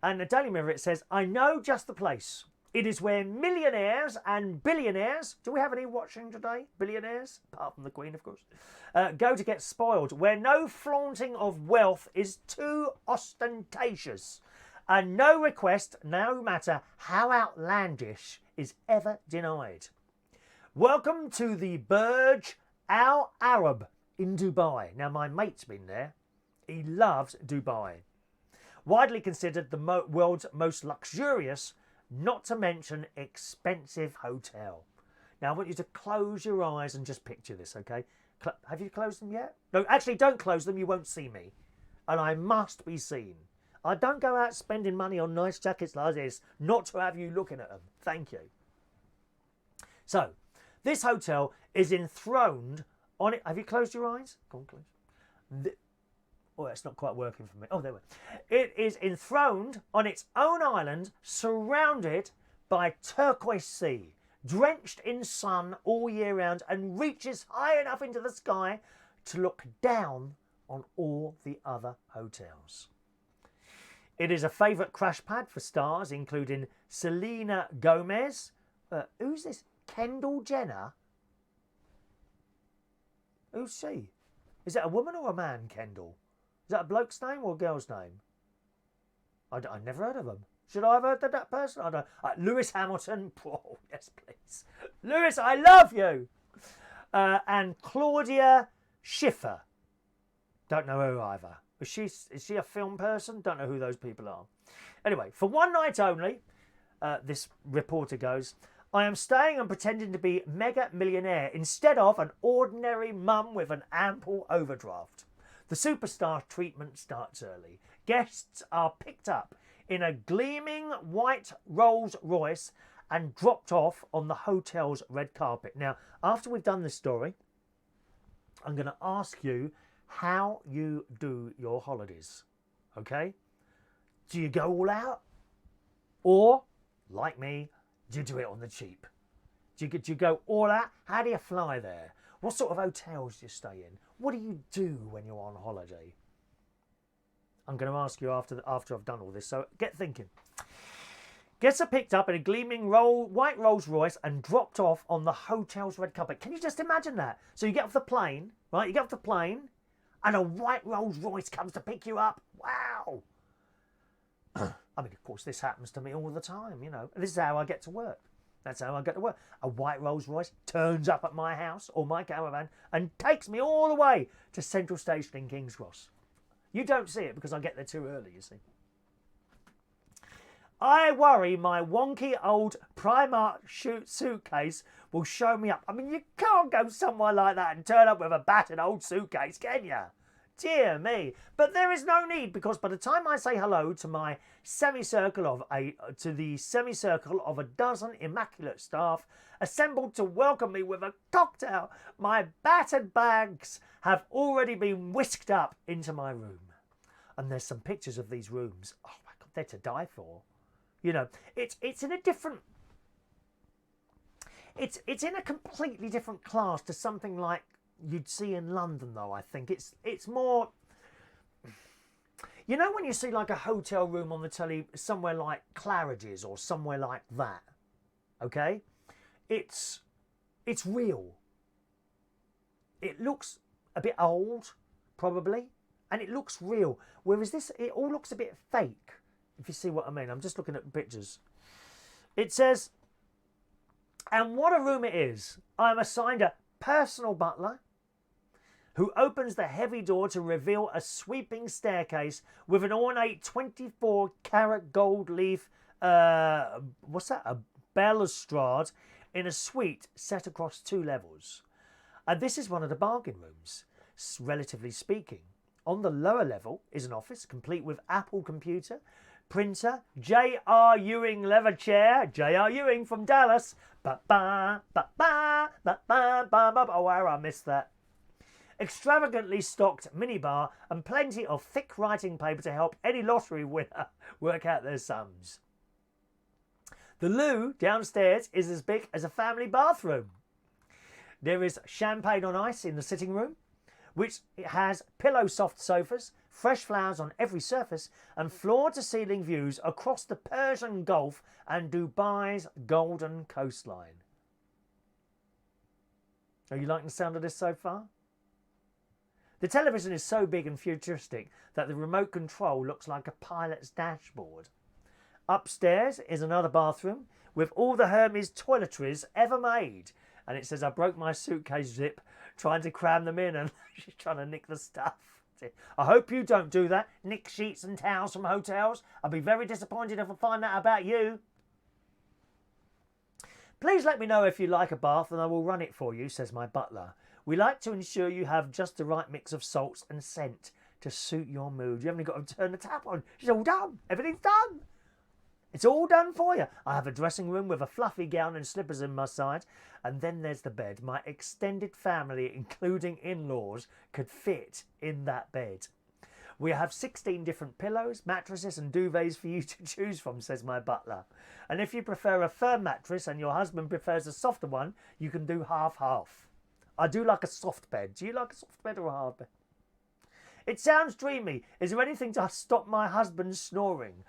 And the Daily Mirror, it says, I know just the place. It is where millionaires and billionaires, do we have any watching today? Billionaires? Apart from the Queen, of course. Go to get spoiled, where no flaunting of wealth is too ostentatious. And no request, no matter how outlandish, is ever denied. Welcome to the Burj Al Arab in Dubai. Now, my mate's been there. He loves Dubai. Widely considered the world's most luxurious, not to mention expensive hotel. Now, I want you to close your eyes and just picture this, okay? Have you closed them yet? No, actually, don't close them. You won't see me. And I must be seen. I don't go out spending money on nice jackets like this, not to have you looking at them. Thank you. So, this hotel is enthroned on it. Have you closed your eyes? Go on, close. Oh, it's not quite working for me. Oh, there we go. It is enthroned on its own island, surrounded by turquoise sea, drenched in sun all year round, and reaches high enough into the sky to look down on all the other hotels. It is a favourite crash pad for stars, including Selena Gomez. Who's this? Kendall Jenner? Who's she? Is it a woman or a man, Kendall? Is that a bloke's name or a girl's name? I never heard of them. Should I have heard of that person? I don't. Lewis Hamilton. Oh, yes, please. Lewis, I love you. And Claudia Schiffer. Don't know who either. Is she a film person? Don't know who those people are. Anyway, for one night only, this reporter goes, I am staying and pretending to be mega millionaire instead of an ordinary mum with an ample overdraft. The superstar treatment starts early. Guests are picked up in a gleaming white Rolls Royce and dropped off on the hotel's red carpet. Now, after we've done this story, I'm going to ask you how you do your holidays. Okay? Do you go all out? Or, like me, do you do it on the cheap? Do you go all out? How do you fly there? What sort of hotels do you stay in? What do you do when you're on holiday? I'm going to ask you after I've done all this, so get thinking. Guests are picked up in a gleaming white Rolls Royce and dropped off on the hotel's red carpet. Can you just imagine that? So you get off the plane, right? You get off the plane and a white Rolls Royce comes to pick you up. Wow. I mean, of course, this happens to me all the time, you know. This is how I get to work. That's how I get to work. A white Rolls Royce turns up at my house or my caravan and takes me all the way to Central Station in King's Cross. You don't see it because I get there too early, you see. I worry my wonky old Primark suitcase will show me up. I mean, you can't go somewhere like that and turn up with a battered old suitcase, can you? Dear me. But there is no need, because by the time I say hello to my semicircle of a dozen immaculate staff assembled to welcome me with a cocktail, my battered bags have already been whisked up into my room. And there's some pictures of these rooms. Oh my God, they're to die for. You know, it's in a different. It's in a completely different class to something like you'd see in London, though. I think it's more. You know, when you see like a hotel room on the telly somewhere like Claridge's or somewhere like that, okay? It's real. It looks a bit old, probably, and it looks real. Whereas this, it all looks a bit fake, if you see what I mean. I'm just looking at pictures. It says, and what a room it is. I am assigned a personal butler who opens the heavy door to reveal a sweeping staircase with an ornate 24-carat gold leaf, what's that, a balustrade in a suite set across 2 levels. And this is one of the bargain rooms. relatively speaking. On the lower level is an office complete with Apple computer, printer, J.R. Ewing leather chair, J.R. Ewing from Dallas. Ba-ba, ba-ba, ba-ba, ba-ba. Oh, wow, I missed that. Extravagantly stocked minibar and plenty of thick writing paper to help any lottery winner work out their sums. The loo downstairs is as big as a family bathroom. There is champagne on ice in the sitting room, which has pillow soft sofas, fresh flowers on every surface, and floor-to-ceiling views across the Persian Gulf and Dubai's golden coastline. Are you liking the sound of this so far? The television is so big and futuristic that the remote control looks like a pilot's dashboard. Upstairs is another bathroom with all the Hermes toiletries ever made. And it says, I broke my suitcase zip trying to cram them in and she's trying to nick the stuff. I hope you don't do that. Nick sheets and towels from hotels. I'll be very disappointed if I find that about you. Please let me know if you like a bath and I will run it for you, says my butler. We like to ensure you have just the right mix of salts and scent to suit your mood. You haven't got to turn the tap on. It's all done. Everything's done. It's all done for you. I have a dressing room with a fluffy gown and slippers in my side. And then there's the bed. My extended family, including in-laws, could fit in that bed. We have 16 different pillows, mattresses and duvets for you to choose from, says my butler. And if you prefer a firm mattress and your husband prefers a softer one, you can do half-half. I do like a soft bed. Do you like a soft bed or a hard bed? It sounds dreamy. Is there anything to stop my husband snoring?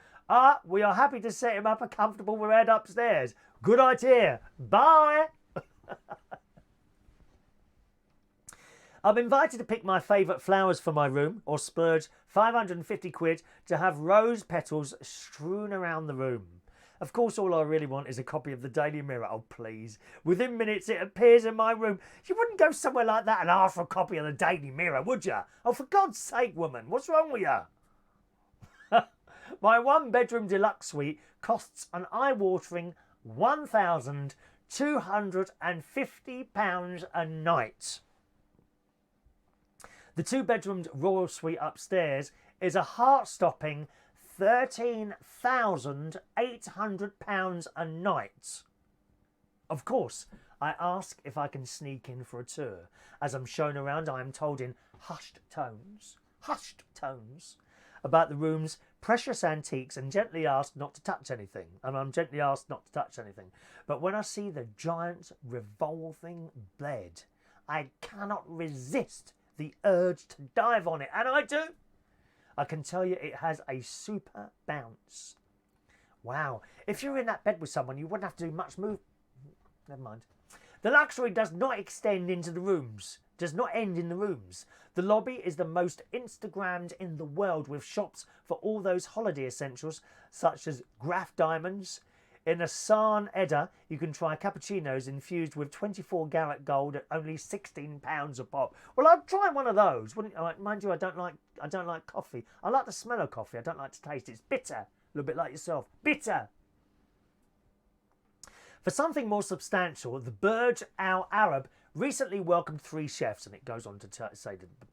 We are happy to set him up a comfortable bed upstairs. Good idea. Bye. I'm invited to pick my favourite flowers for my room or splurge 550 quid to have rose petals strewn around the room. Of course, all I really want is a copy of the Daily Mirror. Oh, please. Within minutes, it appears in my room. You wouldn't go somewhere like that and ask for a copy of the Daily Mirror, would you? Oh, for God's sake, woman, what's wrong with you? My one-bedroom deluxe suite costs an eye-watering £1,250 a night. The two-bedroomed royal suite upstairs is a heart-stopping £13,800 a night. Of course, I ask if I can sneak in for a tour. As I'm shown around, I am told in hushed tones, about the room's precious antiques and gently asked not to touch anything. And I'm gently asked not to touch anything. But when I see the giant revolving bed, I cannot resist the urge to dive on it. And I do. I can tell you it has a super bounce. Wow. If you're in that bed with someone, you wouldn't have to do much move. Never mind. The luxury does not extend into the rooms. Does not end in the rooms. The lobby is the most Instagrammed in the world, with shops for all those holiday essentials such as Graf diamonds. In a San Edda, you can try cappuccinos infused with 24 karat gold at only £16 a pop. Well, I'd try one of those, wouldn't I? Mind you, I don't like coffee. I like the smell of coffee. I don't like to taste it. It's bitter. A little bit like yourself. Bitter. For something more substantial, the Burj Al Arab recently welcomed 3 chefs, and it goes on to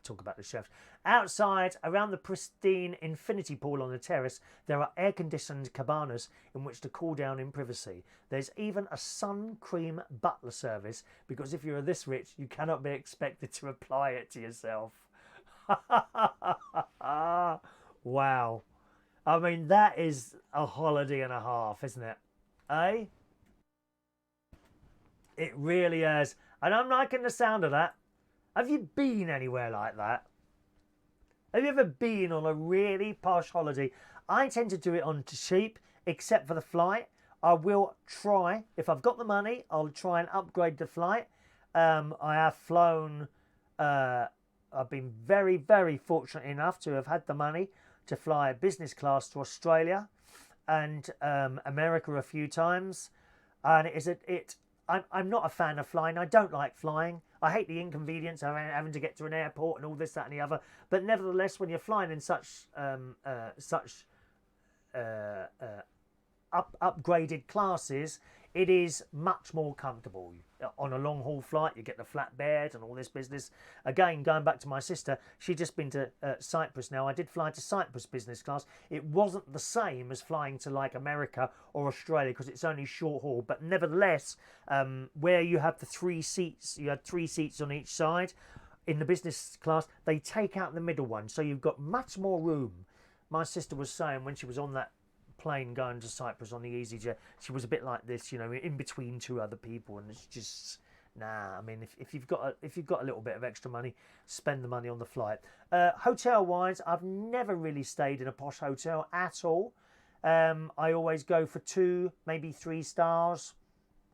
talk about the chefs. Outside, around the pristine infinity pool on the terrace, there are air-conditioned cabanas in which to cool down in privacy. There's even a sun cream butler service, because if you're this rich, you cannot be expected to apply it to yourself. Wow. I mean, that is a holiday and a half, isn't it? Eh? It really is. And I'm liking the sound of that. Have you been anywhere like that? Have you ever been on a really posh holiday? I tend to do it on cheap, except for the flight. I will try, if I've got the money, I'll try and upgrade the flight. I have flown, I've been very, very fortunate enough to have had the money to fly business class to Australia and America a few times. And I'm not a fan of flying. I don't like flying. I hate the inconvenience of having to get to an airport and all this, that and the other. But nevertheless, when you're flying in such upgraded classes, it is much more comfortable. On a long haul flight, you get the flat bed and all this business. Again, going back to my sister, she'd just been to Cyprus now. I did fly to Cyprus business class. It wasn't the same as flying to like America or Australia because it's only short haul. But nevertheless, where you have the 3 seats, you had 3 seats on each side. In the business class, they take out the middle one. So you've got much more room. My sister was saying when she was on that plane going to Cyprus on the EasyJet, she was a bit like this, you know, in between 2 other people, and it's just nah. I mean, if you've got a little bit of extra money, spend the money on the flight. Hotel wise, I've never really stayed in a posh hotel at all. I always go for 2, maybe 3 stars.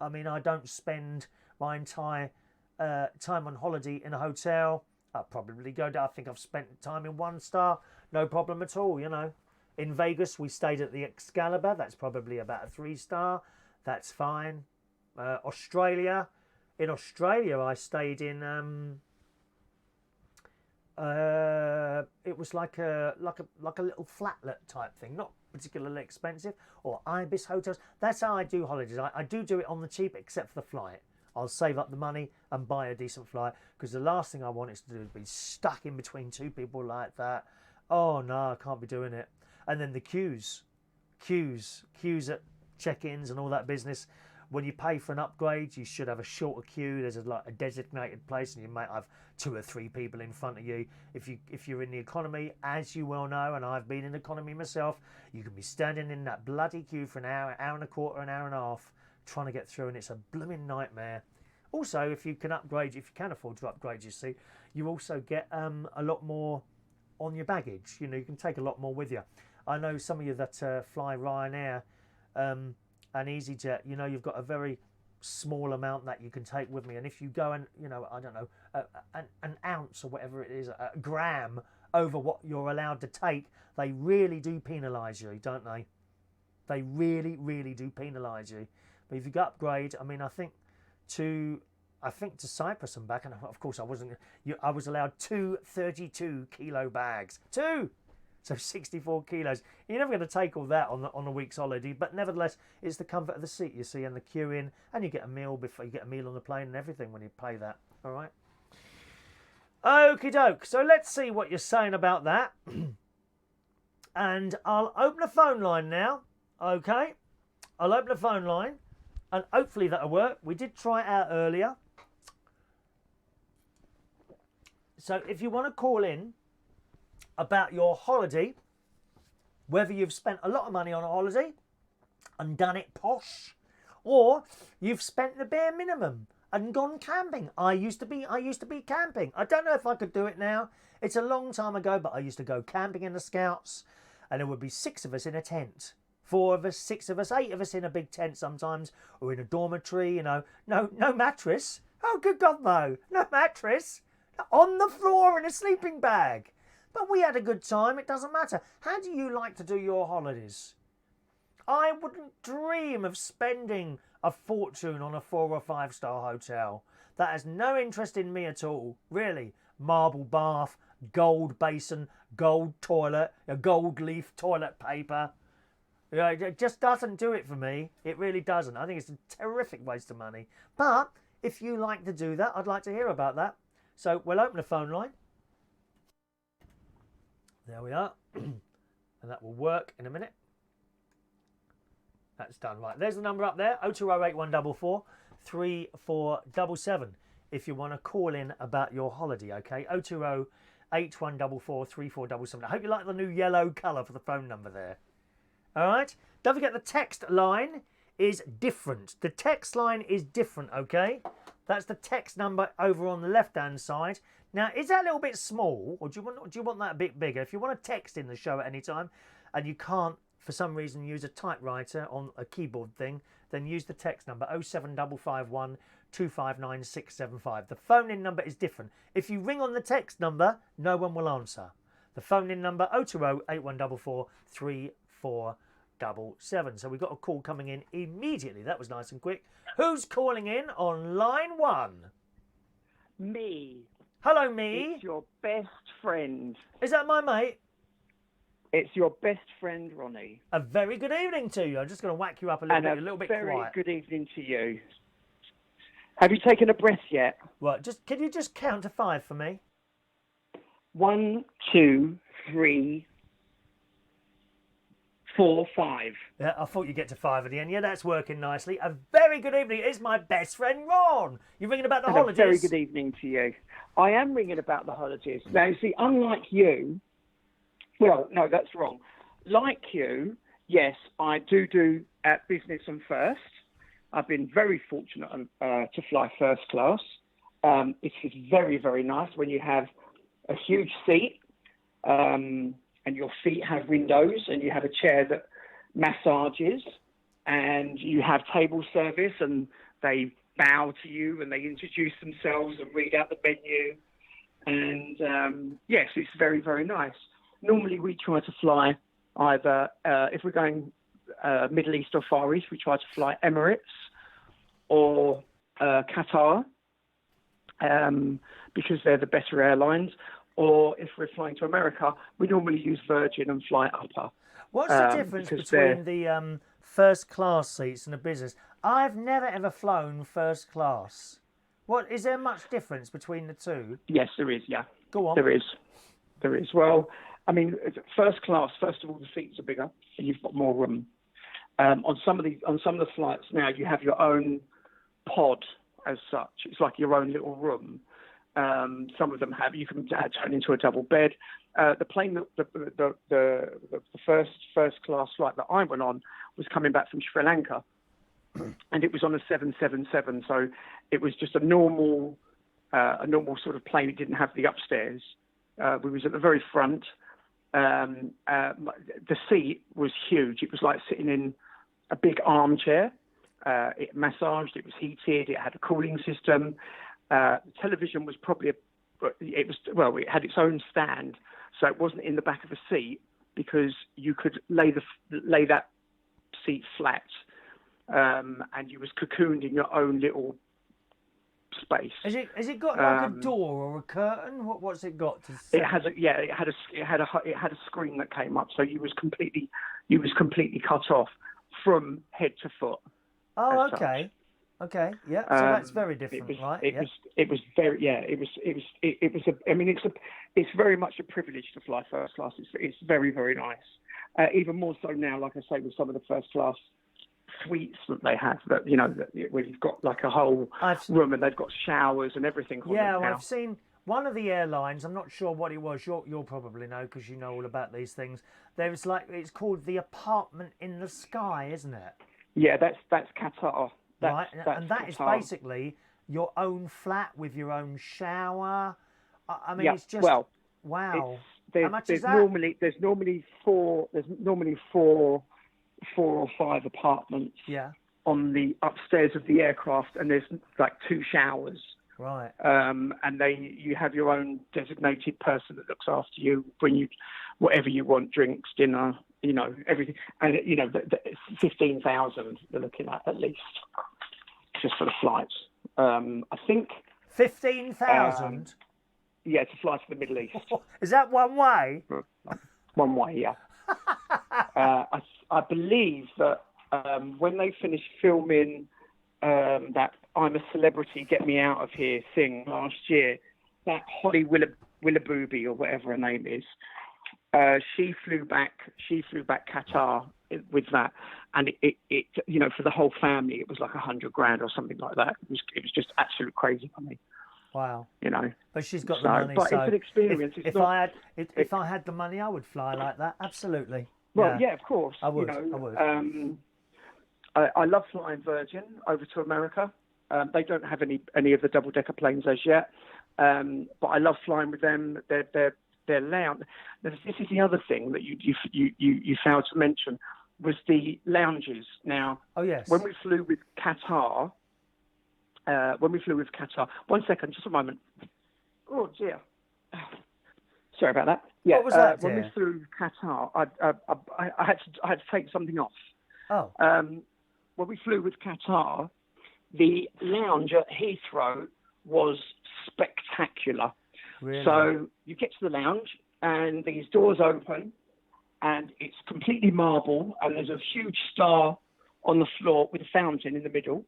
I mean, I don't spend my entire time on holiday in a hotel. I'll probably go down. I think I've spent time in 1 star, no problem at all, you know. In Vegas, we stayed at the Excalibur. That's probably about a 3 star. That's fine. Australia. In Australia, I stayed in. It was like a little flatlet type thing, not particularly expensive. Or Ibis hotels. That's how I do holidays. I do it on the cheap, except for the flight. I'll save up the money and buy a decent flight, because the last thing I want is to do is be stuck in between 2 people like that. Oh no, I can't be doing it. And then the queues at check-ins and all that business. When you pay for an upgrade, you should have a shorter queue. There's like a designated place, and you might have 2 or 3 people in front of you. If you're in the economy, as you well know, and I've been in economy myself, you can be standing in that bloody queue for an hour and a quarter, an hour and a half, trying to get through, and it's a blooming nightmare. Also, if you can afford to upgrade your seat, you also get a lot more on your baggage. You know, you can take a lot more with you. I know some of you that fly Ryanair and EasyJet, you know, you've got a very small amount that you can take with me. And if you go and, you know, I don't know, an ounce or whatever it is, a gram over what you're allowed to take, they really do penalise you, don't they? They really, really do penalise you. But if you go upgrade, I mean, I think to Cyprus and back, and of course I was allowed 2 32-kilo bags. 2! So 64 kilos. You're never going to take all that on a week's holiday, but nevertheless, it's the comfort of the seat, you see, and the queue in, and you get a meal before you get a meal on the plane and everything when you pay that. All right. Okie doke. So let's see what you're saying about that. And I'll open the phone line now. Okay. I'll open the phone line, and hopefully that'll work. We did try it out earlier. So if you want to call in about your holiday, whether you've spent a lot of money on a holiday and done it posh, or you've spent the bare minimum and gone camping. I used to be camping. I don't know if I could do it now. It's a long time ago, but I used to go camping in the Scouts, and there would be 6 of us in a tent. 4 of us, 6 of us, 8 of us in a big tent sometimes, or in a dormitory, you know. No mattress. Oh, good God, no. No mattress. On the floor in a sleeping bag. But we had a good time. It doesn't matter. How do you like to do your holidays? I wouldn't dream of spending a fortune on a 4 or 5 star hotel. That has no interest in me at all. Really. Marble bath, gold basin, gold toilet, a gold leaf toilet paper. Yeah, it just doesn't do it for me. It really doesn't. I think it's a terrific waste of money. But if you like to do that, I'd like to hear about that. So we'll open the phone line. There we are. And that will work in a minute. That's done. Right, there's the number up there, 0208144 3477. If you want to call in about your holiday, okay? 0208144 3477. I hope you like the new yellow colour for the phone number there. All right? Don't forget the text line is different. The text line is different, okay? That's the text number over on the left-hand side. Now, is that a little bit small, or do you want that a bit bigger? If you want to text in the show at any time, and you can't, for some reason, use a typewriter on a keyboard thing, then use the text number 07551 259 675. The phone-in number is different. If you ring on the text number, no one will answer. The phone-in number 020 8144 3477. So we've got a call coming in immediately. That was nice and quick. Who's calling in on line 1? Me. Hello, me. It's your best friend. Is that my mate? It's your best friend, Ronnie. A very good evening to you. I'm just going to whack you up a little bit, a little bit very quiet. good evening to you. Have you taken a breath yet? Right, can you just count to 5 for me? 1, 2, 3, 4, 5. Yeah, I thought you'd get to 5 at the end. Yeah, that's working nicely. A very good evening. It's my best friend, Ron. You're ringing about the holidays? A very good evening to you. I am ringing about the holidays. Now, you see, unlike you, well, no, that's wrong. Like you, yes, I do business and first. I've been very fortunate to fly first class. It is very, very nice when you have a huge seat and your feet have windows and you have a chair that massages and you have table service and they bow to you and they introduce themselves and read out the menu. And yes, it's very, very nice. Normally we try to fly either, if we're going Middle East or Far East, we try to fly Emirates or Qatar because they're the better airlines. Or if we're flying to America, we normally use Virgin and fly upper. What's the difference between the first class seats and the business? I've never ever flown first class. What is there much difference between the two? Yes, there is. Yeah, go on. There is. Well, I mean, first class. First of all, the seats are bigger and you've got more room. On some of the flights now, you have your own pod as such. It's like your own little room. Some of them you can turn into a double bed. The plane, the first class flight that I went on was coming back from Sri Lanka, and it was on a 777. So it was just a normal sort of plane. It didn't have the upstairs. We was at the very front. The seat was huge. It was like sitting in a big armchair. It massaged. It was heated. It had a cooling system. The television was it had its own stand, so it wasn't in the back of a seat because you could lay that seat flat, and you was cocooned in your own little space. Has it got like a door or a curtain? What's it got? It had a screen that came up, so you was completely cut off from head to foot. Oh, okay. Such. Okay, yeah. So that's very different, right? It's very much a privilege to fly first class. It's very, very nice. Even more so now, like I say, with some of the first class suites that they have, where you've got like a whole room and they've got showers and everything. Yeah, well, I've seen one of the airlines. I'm not sure what it was. You'll probably know because you know all about these things. It's called the apartment in the sky, isn't it? Yeah, that's Qatar. Right, and that is basically your own flat with your own shower. I mean, it's just wow. How much is that? There's normally four or five apartments. Yeah. On the upstairs of the aircraft, and there's like 2 showers. Right. And you have your own designated person that looks after you, bring you whatever you want, drinks, dinner, everything. And, the 15,000 they're looking at least, just for the flights. I think... 15,000? Yeah, to fly to the Middle East. Is that one way? One way, yeah. I believe that when they finished filming that I'm a Celebrity, Get Me Out of Here thing last year, that Holly Willoughby or whatever her name is, she flew back Qatar with that, and it for the whole family it was like $100,000 or something like that. It was just absolute crazy for me. Wow. But she's got the money. But so it's an experience. If I had the money, I would fly like that. Absolutely. Well, yeah, of course. I would. I would. I love flying Virgin over to America. They don't have any of the double-decker planes as yet, but I love flying with them. They're loud. This is the other thing that you failed to mention was the lounges. Now, oh yes, when we flew with Qatar. One second, just a moment. Oh dear. Sorry about that. Yeah. What was that, when we flew Qatar, I had to take something off. Oh. When we flew with Qatar, the lounge at Heathrow was spectacular. Really? So you get to the lounge and these doors open and it's completely marble, and there's a huge star on the floor with a fountain in the middle.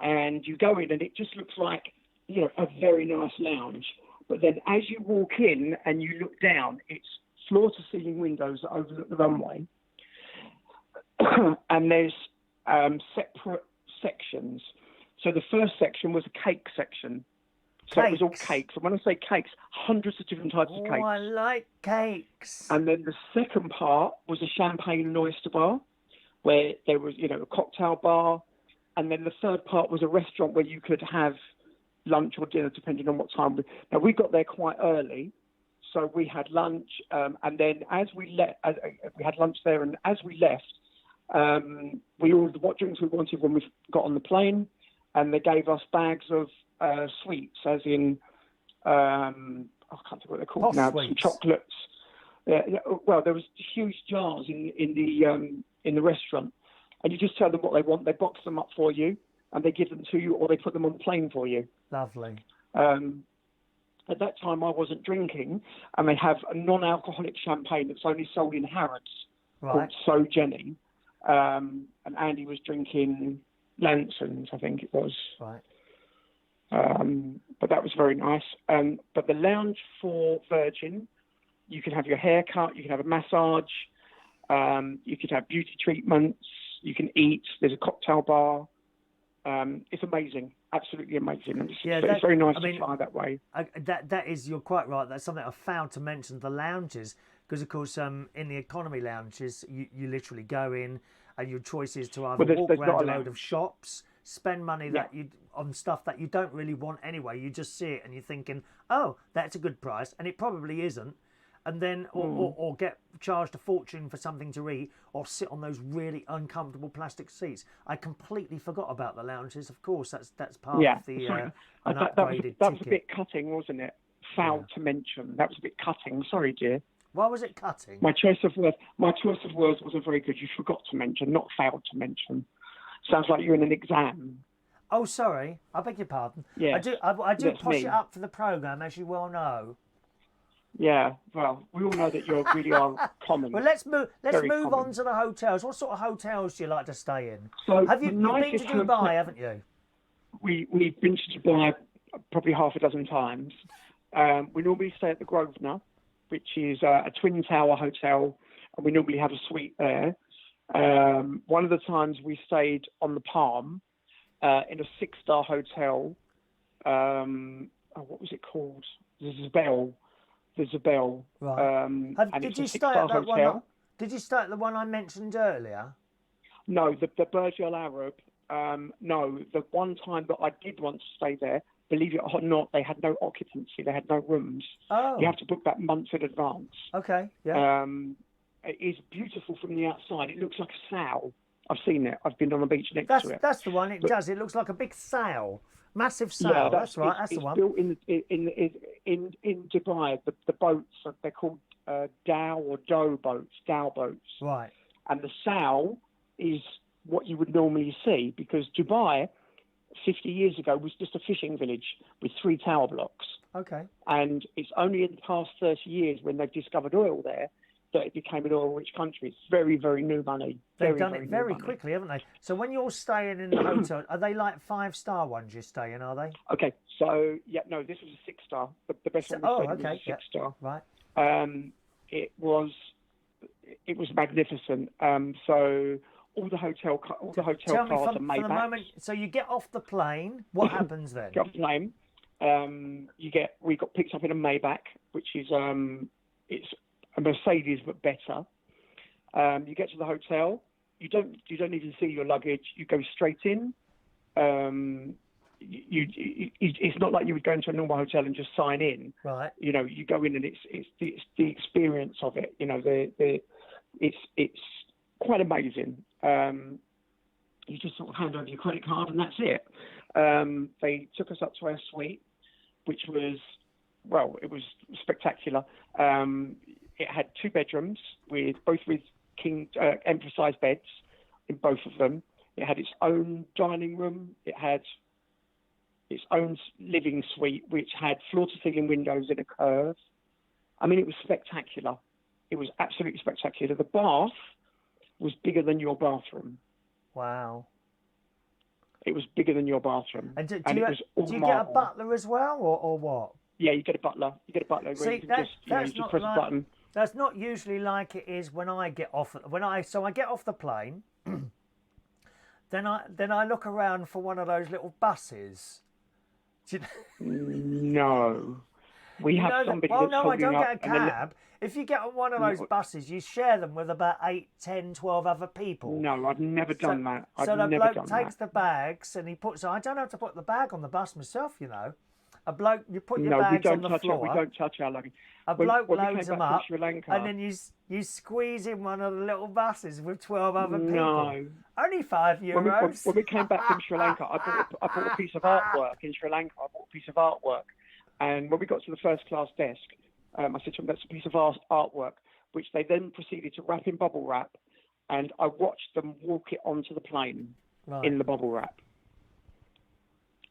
And you go in, and it just looks like, you know, a very nice lounge. But then as you walk in and you look down, it's floor-to-ceiling windows that overlook the runway. And there's separate sections. So the first section was a cake section. So it was all cakes. And when I say cakes, hundreds of different types of cakes. Oh, I like cakes. And then the second part was a champagne and oyster bar, where there was, you know, a cocktail bar. And then the third part was a restaurant where you could have lunch or dinner, depending on what time. Now, we got there quite early, so we had lunch. And then as we had lunch there, and as we left, we ordered what drinks we wanted when we got on the plane, and they gave us bags of sweets, as in, I can't think what they're called now, some chocolates. Well, there was huge jars in the restaurant, and you just tell them what they want. They box them up for you, and they give them to you, or they put them on the plane for you. Lovely. At that time, I wasn't drinking, and they have a non-alcoholic champagne that's only sold in Harrods, called So Jenny. And Andy was drinking Lanson's, I think it was. Right. But that was very nice. But the lounge for Virgin, you can have your hair cut, you can have a massage, you could have beauty treatments, you can eat, there's a cocktail bar. It's amazing, absolutely amazing. It's very nice to fly that way. You're quite right. That's something I failed to mention, the lounges, because of course in the economy lounges, you literally go in and your choice is to either walk around a load of shops, spend money on stuff that you don't really want anyway. You just see it and you're thinking, oh, that's a good price, and it probably isn't. And then, or get charged a fortune for something to eat, or sit on those really uncomfortable plastic seats. I completely forgot about the lounges. Of course, that's part of the an upgraded ticket. That was a bit cutting, wasn't it? Failed to mention. That was a bit cutting. Sorry, dear. Why was it cutting? My choice of words wasn't very good. You forgot to mention, not failed to mention. Sounds like you're in an exam. Oh, sorry. I beg your pardon. Yeah, I do push it up for the programme, as you well know. Yeah, well, we all know that you really are common. Well, let's move on to the hotels. What sort of hotels do you like to stay in? So you've been to Dubai, haven't you? We've been to Dubai probably half a dozen times. We normally stay at the Grosvenor, which is a twin tower hotel, and we normally have a suite there. One of the times we stayed on the Palm in a 6-star hotel. What was it called? The Zabel. Right. Did you stay at that hotel. Did you stay at the one I mentioned earlier? No, the Burj Al Arab. No, the one time that I did want to stay there, believe it or not, they had no occupancy. They had no rooms. Oh. You have to book that months in advance. Okay, yeah. It is beautiful from the outside. It looks like a sail. I've seen it. I've been on the beach next to it. That's the one. It does. It looks like a big sail. Massive sail. Yeah, that's right. That's the one. Built in Dubai. The boats, they're called dhow or dough boats. Dhow boats. Right. And the sail is what you would normally see, because Dubai 50 years ago was just a fishing village with 3 tower blocks. Okay. And it's only in the past 30 years, when they've discovered oil there, that it became an oil-rich country. It's very, very new money. They've done it very quickly, haven't they? So when you're staying in the hotel, are they like 5-star ones you're staying, are they? Okay, so, no, this was a 6-star. The best one we stayed was a 6-star. Right. It was magnificent. So all the hotel cars are Maybachs. For the moment, so you get off the plane, what happens then? Get off the plane. We got picked up in a Maybach, which is it's a Mercedes but better. You get to the hotel. You don't even see your luggage. You go straight in. It's not like you would go into a normal hotel and just sign in. Right. You know, you go in and it's the experience of it. You know, it's quite amazing. You just sort of hand over your credit card and that's it. They took us up to our suite, which was, well, it was spectacular. It had 2 bedrooms with king emphasized beds in both of them. It had its own dining room. It had its own living suite, which had floor-to-ceiling windows in a curve. I mean, it was spectacular. It was absolutely spectacular. The bath was bigger than your bathroom. Wow. It was bigger than your bathroom. And do it was all you marble. get a butler as well, or what? Yeah, you get a butler. You get a butler where you can just press a button. That's not usually like it is when I get off. I get off the plane, then I look around for one of those little buses. No, we have somebody. Well, no, I don't get a cab. cab. If you get on one of those buses, you share them with about 8, 10, 12 other people. No, I've never done that. So the bloke takes the bags and he puts. I don't have to put the bag on the bus myself, you know. A bloke, you put your bags on the floor. We don't touch our luggage. A bloke loads them up, and then you squeeze in one of the little buses with 12 other people. No. Only €5. When we came back from Sri Lanka, I bought a piece of artwork in Sri Lanka. And when we got to the first class desk, I said to them, that's a piece of artwork, which they then proceeded to wrap in bubble wrap. And I watched them walk it onto the plane in the bubble wrap.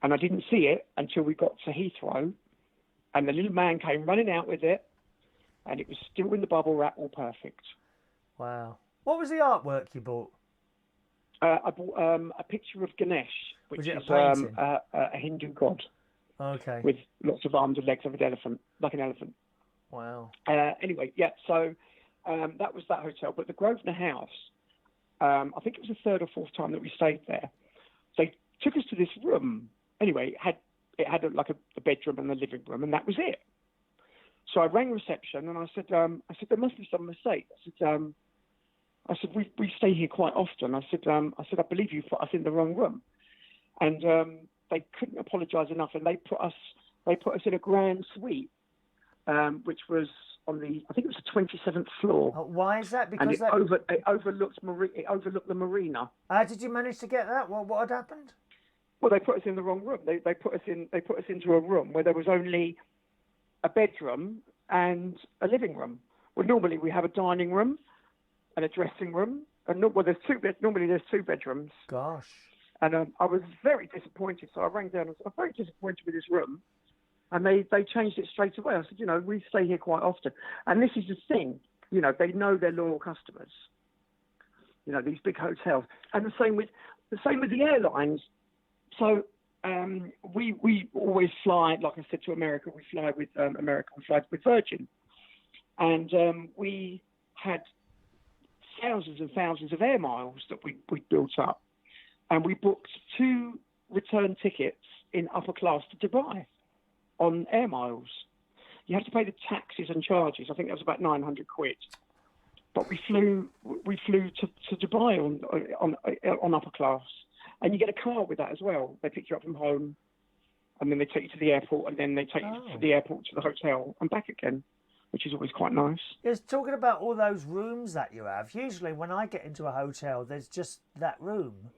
And I didn't see it until we got to Heathrow. And the little man came running out with it. And it was still in the bubble wrap, all perfect. Wow. What was the artwork you bought? I bought a picture of Ganesh, which is a Hindu god. Okay. With lots of arms and legs of an elephant, like an elephant. Wow. Anyway, yeah, so that was that hotel. But the Grosvenor House, I think it was the third or fourth time that we stayed there. They took us to this room. Anyway, it had a bedroom and a living room, and that was it. So I rang reception and I said there must be some mistake. I said we stay here quite often. I said I believe you put us in the wrong room, and they couldn't apologise enough, and they put us in a grand suite, which was on I think it was the 27th floor. Why is that? Because it overlooked the marina. How did you manage to get that? What had happened? Well, they put us in the wrong room. They put us into a room where there was only a bedroom and a living room. Well, normally we have a dining room and a dressing room, and there's two bedrooms. Gosh. And I was very disappointed. So I rang down and said, I'm very disappointed with this room. And they changed it straight away. I said, we stay here quite often. And this is the thing, they know their loyal customers. These big hotels. And the same with the airlines. So we always fly, like I said, to America. We fly with America. We fly with Virgin. And we had thousands and thousands of air miles that we built up. And we booked 2 return tickets in upper class to Dubai on air miles. You have to pay the taxes and charges. I think that was about 900 quid. But we flew to Dubai on upper class. And you get a car with that as well. They pick you up from home, and then they take you to the airport, and then they take you from the airport to the hotel and back again, which is always quite nice. Yes, talking about all those rooms that you have, usually when I get into a hotel, there's just that room.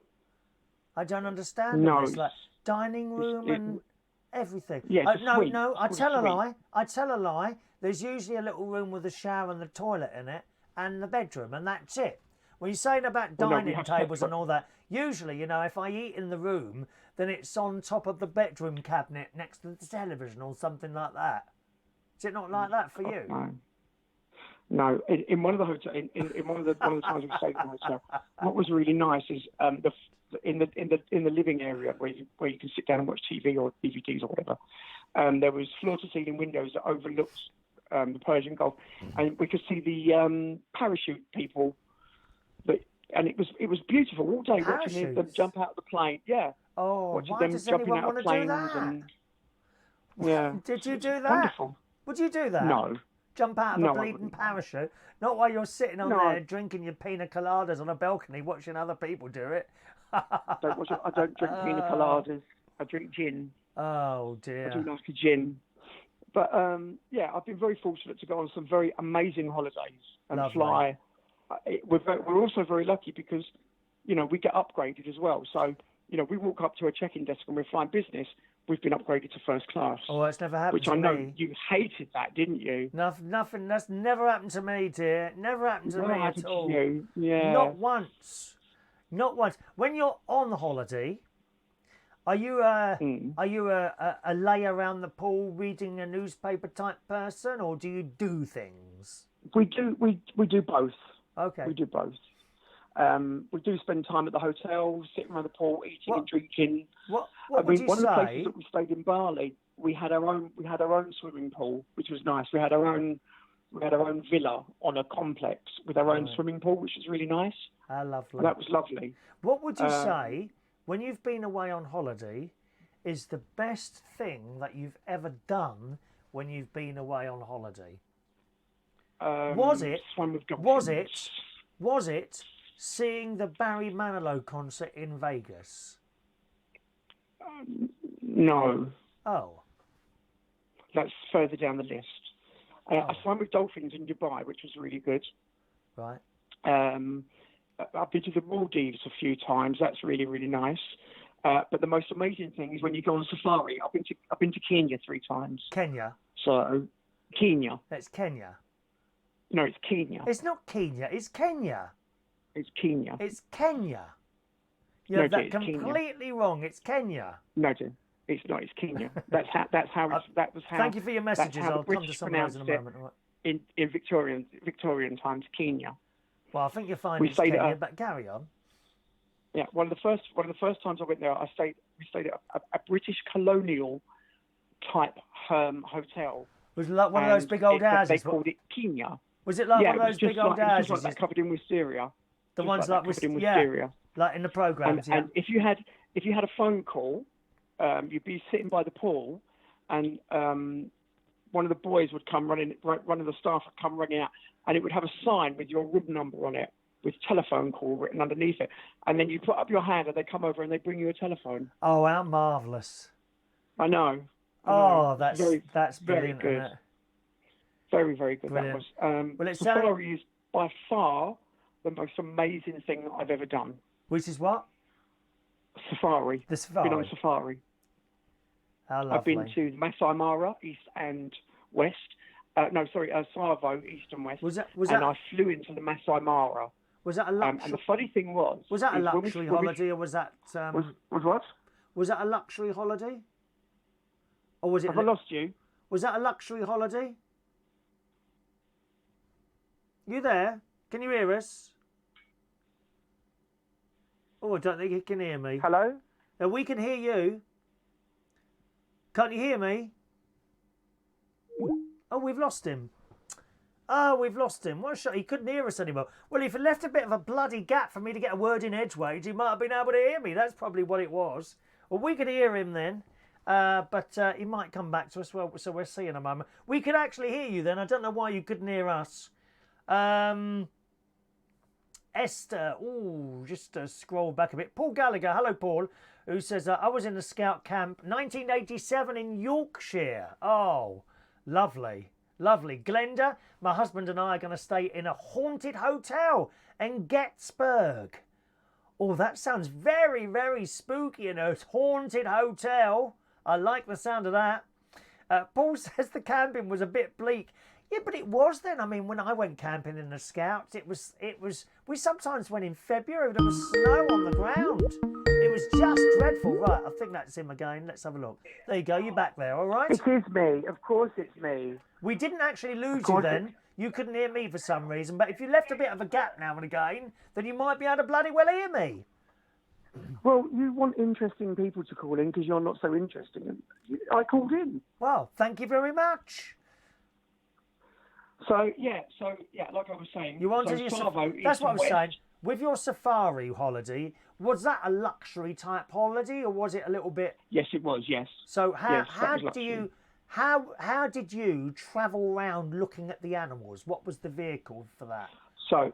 I don't understand. No. It's like dining room and everything. Yeah, no, I tell a lie. There's usually a little room with a shower and the toilet in it and the bedroom, and that's it. When you're saying about dining tables and all that, usually, if I eat in the room, then it's on top of the bedroom cabinet next to the television or something like that. Is it not like that for you? No. In one of the hotel, in one of the times we stayed in the hotel, what was really nice is in the living area where you can sit down and watch TV or DVDs or whatever. There was floor to ceiling windows that overlooked the Persian Gulf, and we could see the parachute people. And it was beautiful all day watching them jump out of the plane. Yeah. Oh, watching why them does jumping anyone out want of to do planes that? and yeah. Did you do that? Wonderful. Would you do that? No. Jump out of a bleeding parachute? Not while you're sitting on there drinking your pina coladas on a balcony watching other people do it. I don't drink pina coladas. I drink gin. Oh dear. I do like a gin. But I've been very fortunate to go on some very amazing holidays and fly. We're also very lucky because, we get upgraded as well. So, we walk up to a check-in desk and we're flying business. We've been upgraded to first class. Oh, that's never happened to me. Which I know you hated that, didn't you? Nothing. That's never happened to me, dear. Never happened to me at all. To you. Yeah. Not once. When you're on holiday, are you a lay around the pool reading a newspaper type person, or do you do things? We do both. Okay. We do both. We do spend time at the hotel, sitting around the pool, eating and drinking. What would you one say? of the places that we stayed in Bali, we had our own swimming pool, which was nice. We had our own villa on a complex with our own swimming pool, which was really nice. How lovely. And that was lovely. What would you say, when you've been away on holiday, is the best thing that you've ever done when you've been away on holiday? Was it seeing the Barry Manilow concert in Vegas? No. Oh. That's further down the list. I swam with dolphins in Dubai, which was really good. Right. I've been to the Maldives a few times. That's really, really nice. But the most amazing thing is when you go on safari. I've been to Kenya 3 times. Kenya. So, Kenya. That's Kenya. No, it's Kenya. It's not Kenya. It's Kenya. It's Kenya. It's Kenya. You have that completely wrong. It's Kenya. No, dear. It's not. It's Kenya. That was how. Thank you for your messages. I'll come to some of those in a moment. In Victorian times, Kenya. Well, I think you'll find it's Kenya, but carry on. Yeah, one of the first times I went there, we stayed at a British colonial type hotel. Was it like one of those big old houses? They called it Keenya. Was it like one of those big old houses? It was like that covered in wisteria. The ones like covered in wisteria. Like in the programs. And if you had a phone call, you'd be sitting by the pool, and one of the boys would come running. One of the staff would come running out, and it would have a sign with your room number on it, with telephone call written underneath it. And then you put up your hand, and they come over and they bring you a telephone. Oh, how marvellous! I know. Oh, that's very brilliant. good. Isn't it? Very, very good. Brilliant. That was. Safari is by far the most amazing thing that I've ever done. Which is what? Safari. The safari. Been on safari. How lovely. I've been to Masai Mara, east and west. Savo, east and west. And I flew into the Masai Mara. Was that a luxury? And the funny thing was that a luxury holiday, or was that? Was what? Was that a luxury holiday? Or was it? Have I lost you? Was that a luxury holiday? You there? Can you hear us? Oh, I don't think you can hear me. Hello? No, we can hear you. Can't you hear me? Oh, we've lost him. Oh, we've lost him. What a shot. He couldn't hear us anymore. Well, if he left a bit of a bloody gap for me to get a word in edgeways, he might have been able to hear me. That's probably what it was. Well, we could hear him then. But he might come back to us. Well, so we'll see in a moment. We could actually hear you then. I don't know why you couldn't hear us. Esther, just scroll back a bit. Paul Gallagher, hello Paul, who says, I was in the scout camp 1987 in Yorkshire. Oh, lovely, lovely. Glenda, my husband and I are going to stay in a haunted hotel in Gettysburg. Oh, that sounds very, very spooky, in a haunted hotel. I like the sound of that. Paul says the camping was a bit bleak. Yeah, but it was then. I mean, when I went camping in the Scouts, it was. We sometimes went in February. There was snow on the ground. It was just dreadful. Right, I think that's him again. Let's have a look. There you go. You're back there. All right. It is me. Of course, it's me. We didn't actually lose you then. You couldn't hear me for some reason. But if you left a bit of a gap now and again, then you might be able to bloody well hear me. Well, you want interesting people to call in because you're not so interesting. I called in. Well, thank you very much. So, like I was saying, you wanted that's what I was saying. With your safari holiday, was that a luxury type holiday, or was it a little bit? Yes, it was. Yes. So how did you travel around looking at the animals? What was the vehicle for that? So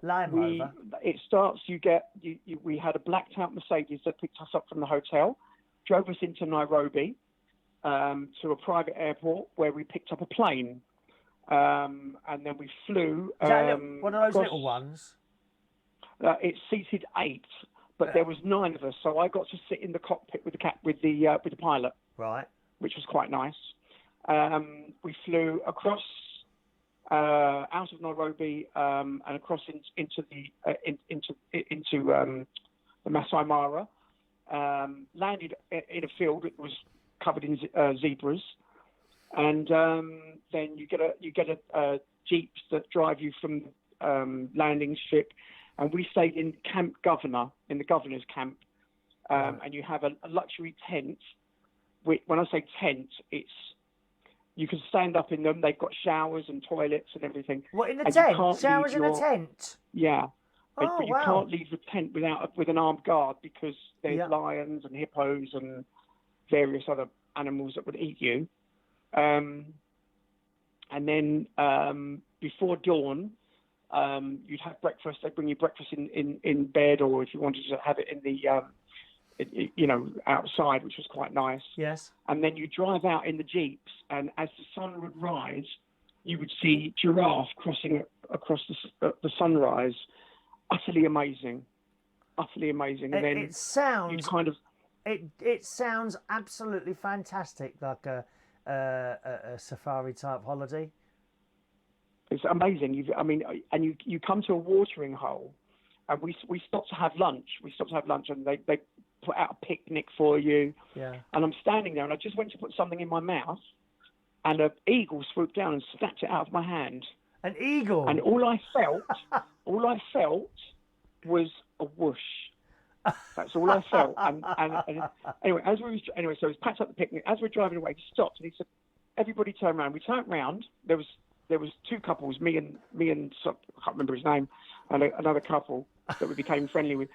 we had a blacked out Mercedes that picked us up from the hotel, drove us into Nairobi, to a private airport where we picked up a plane. And then we flew. Is that one of those little ones? It seated 8, but there was 9 of us, so I got to sit in the cockpit with the pilot. Right. Which was quite nice. We flew across out of Nairobi and across into the Masai Mara. Landed in a field that was covered in zebras. And then you get a jeeps that drive you from landing strip, and we stayed in Camp Governor, in the governor's camp, and you have a luxury tent. When I say tent, it's you can stand up in them. They've got showers and toilets and everything. What, in the tent? Showers in a tent? Yeah. Oh, but you can't leave the tent with an armed guard, because there's lions and hippos and various other animals that would eat you. And then before dawn, you'd have breakfast. They'd bring you breakfast in bed, or if you wanted to have it in the outside, which was quite nice. Yes. And then you drive out in the jeeps, and as the sun would rise, you would see giraffe crossing across the sunrise. Utterly amazing. And then it sounds kind of. It sounds absolutely fantastic, like a safari type holiday. It's amazing. You come to a watering hole, and we stopped to have lunch. And they put out a picnic for you. Yeah. And I'm standing there, and I just went to put something in my mouth, and an eagle swooped down and snatched it out of my hand. An eagle. And all I felt was a whoosh. That's all I felt. And anyway, so he's packed up the picnic. As we're driving away, he stopped and he said, "Everybody turn around." We turned round. There was two couples, me and I can't remember his name, and another couple that we became friendly with.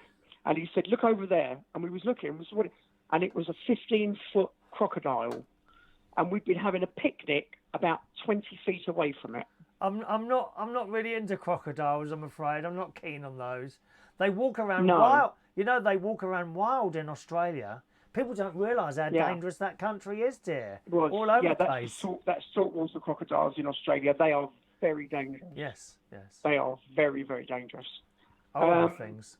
And he said, "Look over there." And we was looking, and it was a 15-foot crocodile, and we'd been having a picnic about 20 feet away from it. I'm not really into crocodiles, I'm afraid. I'm not keen on those. They walk around No. wild. You know, they walk around wild in Australia. People don't realise how dangerous that country is, dear. Well, all over the place. That's saltwater crocodiles in Australia. They are very dangerous. Yes. They are very, very dangerous. Things.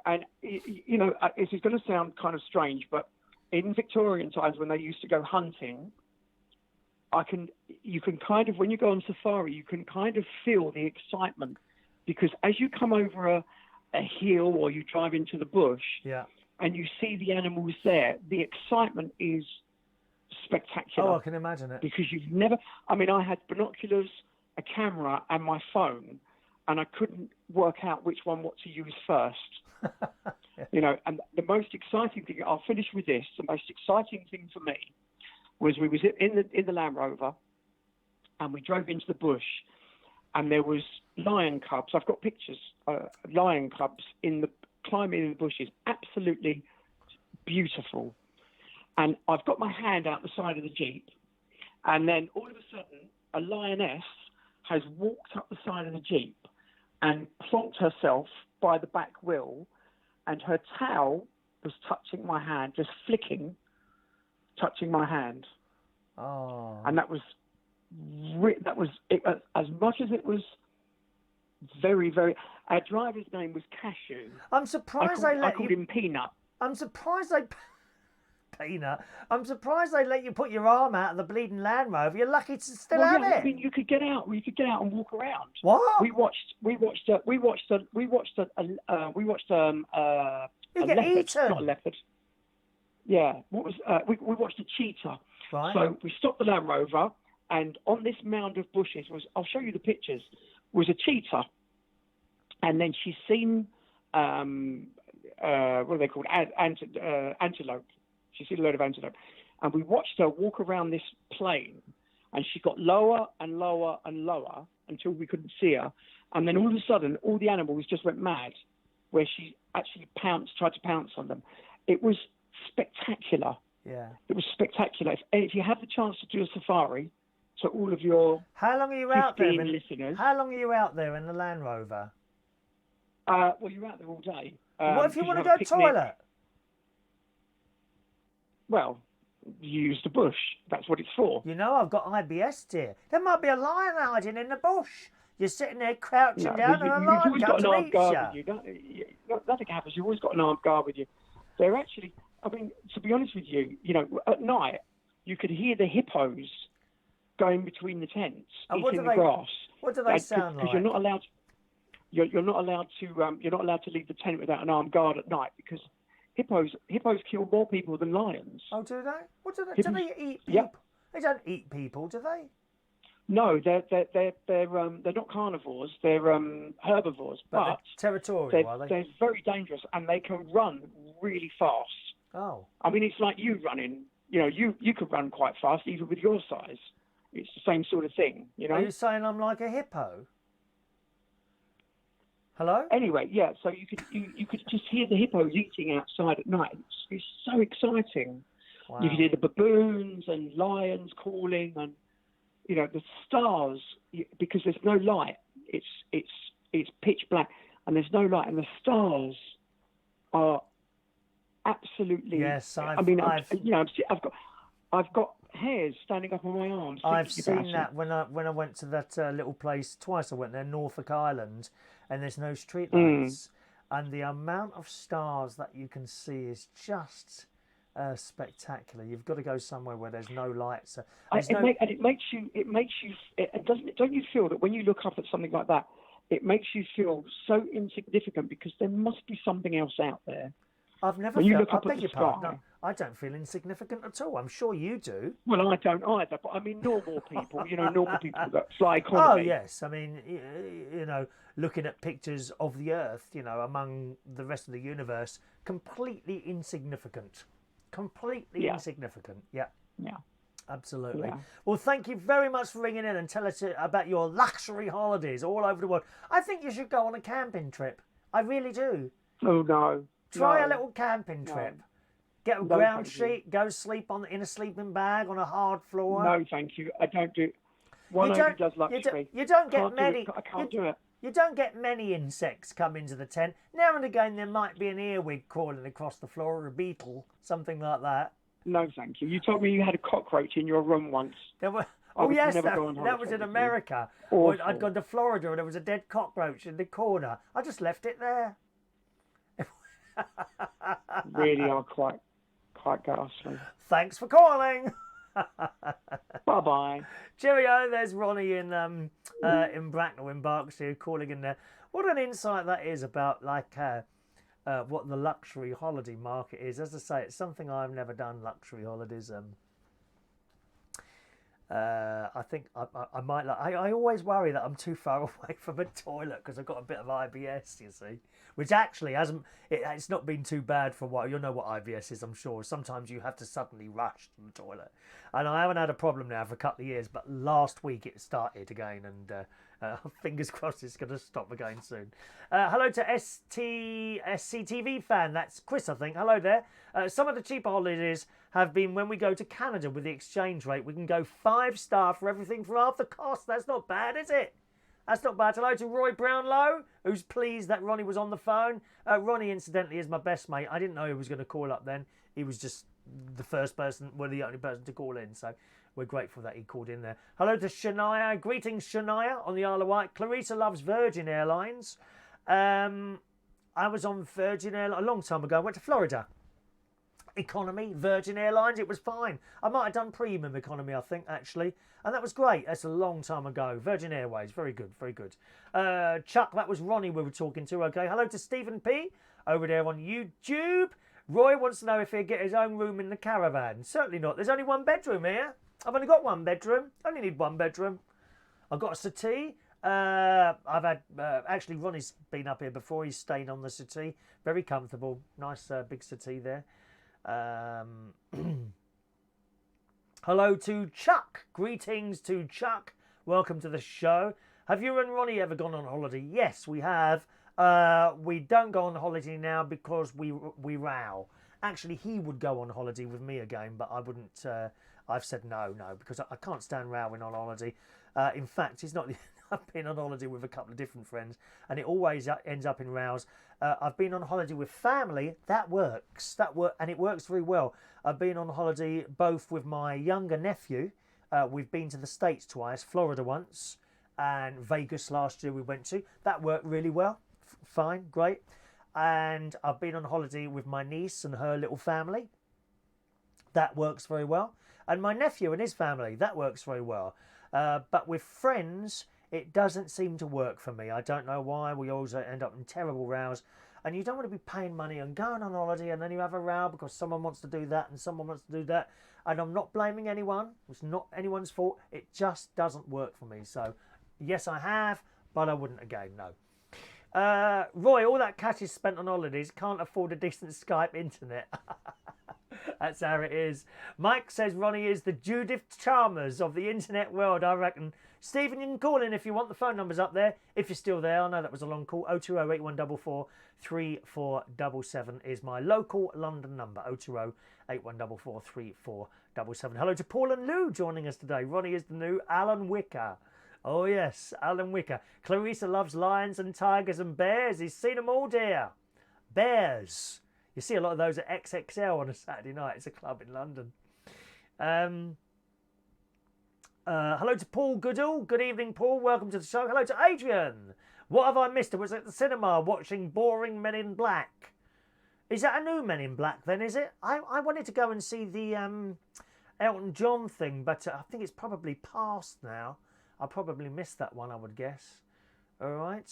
And this is going to sound kind of strange, but in Victorian times when they used to go hunting, you can kind of, when you go on safari, you can kind of feel the excitement, because as you come over a hill or you drive into the bush, and you see the animals there, the excitement is spectacular. Oh, I can imagine it. Because you've never, I had binoculars, a camera, and my phone, and I couldn't work out which one what to use first. And the most exciting thing, I'll finish with this, the most exciting thing for me was we was in the Land Rover, and we drove into the bush, and there was lion cubs. I've got pictures, lion cubs climbing in the bushes, absolutely beautiful. And I've got my hand out the side of the Jeep, and then all of a sudden, a lioness has walked up the side of the Jeep and plonked herself by the back wheel, and her tail was touching my hand, just touching my hand. Oh. And that was it, as much as it was very, very. Our driver's name was Cashew. I'm surprised I called him Peanut. I'm surprised they. Peanut. I'm surprised they let you put your arm out of the bleeding Land Rover. You're lucky to still have it. You could get out. You could get out and walk around. What? We watched a You get leopard, eaten. not a leopard. Yeah. What was? We watched a cheetah. Right. So we stopped the Land Rover, and on this mound of bushes I'll show you the pictures, was a cheetah. And then she's seen, what are they called? Antelope. She's seen a load of antelope. And we watched her walk around this plain, and she got lower and lower and lower until we couldn't see her. And then all of a sudden, all the animals just went mad, where she actually tried to pounce on them. It was spectacular. Yeah. It was spectacular. If you have the chance to do a safari, to all of your How long are you out there, listeners. How long are you out there in the Land Rover? Well, you're out there all day. What if you want to go toilet? Well, you use the bush. That's what it's for. You know, I've got IBS, dear. There might be a lion hiding in the bush. You're sitting there crouching down, and a lion comes and eats you. Nothing happens. You've always got an armed guard with you. They're actually, to be honest with you, at night you could hear the hippos going between the tents, eating the grass. What do they sound like? Because you're not allowed. You're not allowed to leave the tent without an armed guard at night, because hippos kill more people than lions. Oh, do they? What do they? Do they eat people? Yep. They don't eat people, do they? No, they're not carnivores. They're herbivores, But they're but territorial, are they? they're very dangerous, and they can run really fast. Oh. I mean, it's like you running. You know, you could run quite fast, even with your size. It's the same sort of thing, you know. Are you saying I'm like a hippo? Hello? Anyway, yeah. So you could just hear the hippos eating outside at night. It's so exciting. Wow. You could hear the baboons and lions calling, and you know the stars, because there's no light. It's pitch black, and there's no light, and the stars are absolutely. Yes, I've got hairs standing up on my arms. I've seen that when I went to that little place twice. I went there, Norfolk Island, and there's no street lights, and the amount of stars that you can see is just spectacular. You've got to go somewhere where there's no lights. Don't you feel that when you look up at something like that, it makes you feel so insignificant because there must be something else out there. I've never when you felt, look up I at beg the your sky. pardon. No, I don't feel insignificant at all. I'm sure you do. Well, I don't either, but I mean normal people, normal people that fly economy. Oh, yes. I mean, looking at pictures of the Earth, among the rest of the universe, completely insignificant. Completely insignificant. Yeah. Yeah. Absolutely. Yeah. Well, thank you very much for ringing in and tell us about your luxury holidays all over the world. I think you should go on a camping trip. I really do. Oh, no. Try a little camping trip. Get a ground sheet, go sleep in a sleeping bag on a hard floor. No, thank you. I don't do. One only does luxury. You don't get many. I can't do it. You don't get many insects come into the tent. Now and again, there might be an earwig crawling across the floor, or a beetle, something like that. No, thank you. You told me you had a cockroach in your room once. There were. Oh yes, that was in America. I'd gone to Florida and there was a dead cockroach in the corner. I just left it there. Really are quite ghastly. Thanks for calling. Bye-bye. Cheerio. There's Ronnie in Bracknell in Berkshire calling in there. What an insight that is about what the luxury holiday market is. As I say, it's something I've never done. Luxury holidays. I think I might like. I always worry that I'm too far away from a toilet because I've got a bit of IBS, you see, which actually it's not been too bad for a while. You'll know what IBS is, I'm sure. Sometimes you have to suddenly rush to the toilet, and I haven't had a problem now for a couple of years. But last week it started again, and fingers crossed it's going to stop again soon. Hello to SCTV fan. That's Chris, I think. Hello there. Some of the cheaper holidays have been when we go to Canada with the exchange rate. We can go 5-star for everything for half the cost. That's not bad, is it? That's not bad. Hello to Roy Brownlow, who's pleased that Ronnie was on the phone. Ronnie, incidentally, is my best mate. I didn't know he was going to call up then. He was just the only person to call in. So we're grateful that he called in there. Hello to Shania. Greetings, Shania, on the Isle of Wight. Clarissa loves Virgin Airlines. I was on Virgin Airlines a long time ago. I went to Florida. Economy, Virgin Airlines, it was fine. I might have done premium economy, I think, actually. And that was great. That's a long time ago. Virgin Airways, very good, very good. Chuck, that was Ronnie we were talking to. Okay, hello to Stephen P. over there on YouTube. Roy wants to know if he'll get his own room in the caravan. Certainly not. There's only one bedroom here. I've only got one bedroom. I only need one bedroom. I've got a settee. I've had, actually, Ronnie's been up here before. He's stayed on the settee. Very comfortable. Nice big settee there. Hello to Chuck. Greetings to Chuck. Welcome to the show. Have you and Ronnie ever gone on holiday? Yes, we have. We don't go on holiday now because we row. Actually, he would go on holiday with me again, but I wouldn't. I've said no, because I can't stand rowing on holiday. In fact, it's not. I've been on holiday with a couple of different friends, and it always ends up in rows. I've been on holiday with family. That works. And it works very well. I've been on holiday both with my younger nephew. We've been to the States twice, Florida once, and Vegas last year we went to. That worked really well. Fine, great. And I've been on holiday with my niece and her little family. That works very well. And my nephew and his family. That works very well. But with friends, it doesn't seem to work for me. I don't know why. We always end up in terrible rows. And you don't want to be paying money and going on holiday and then you have a row because someone wants to do that and someone wants to do that. and I'm not blaming anyone. It's not anyone's fault. It just doesn't work for me. So, yes, I have, but I wouldn't again, no. Roy, all that cash is spent on holidays. Can't afford a decent Skype internet. That's how it is. Mike says Ronnie is the Judith Chalmers of the internet world, I reckon. Stephen, you can call in if you want. The phone number's up there. If you're still there, I know that was a long call. 020-8144-3477 is my local London number. 020-8144-3477. Hello to Paul and Lou joining us today. Ronnie is the new Alan Wicker. Oh, yes, Alan Wicker. Clarissa loves lions and tigers and bears. He's seen them all, dear. Bears. You see a lot of those at XXL on a Saturday night. It's a club in London. Hello to Paul Goodall. Good evening, Paul. Welcome to the show. Hello to Adrian. What have I missed? I was at the cinema watching Boring Men in Black. Is that a new Men in Black then, is it? I wanted to go and see the Elton John thing, but I think it's probably past now. I probably missed that one, I would guess. All right.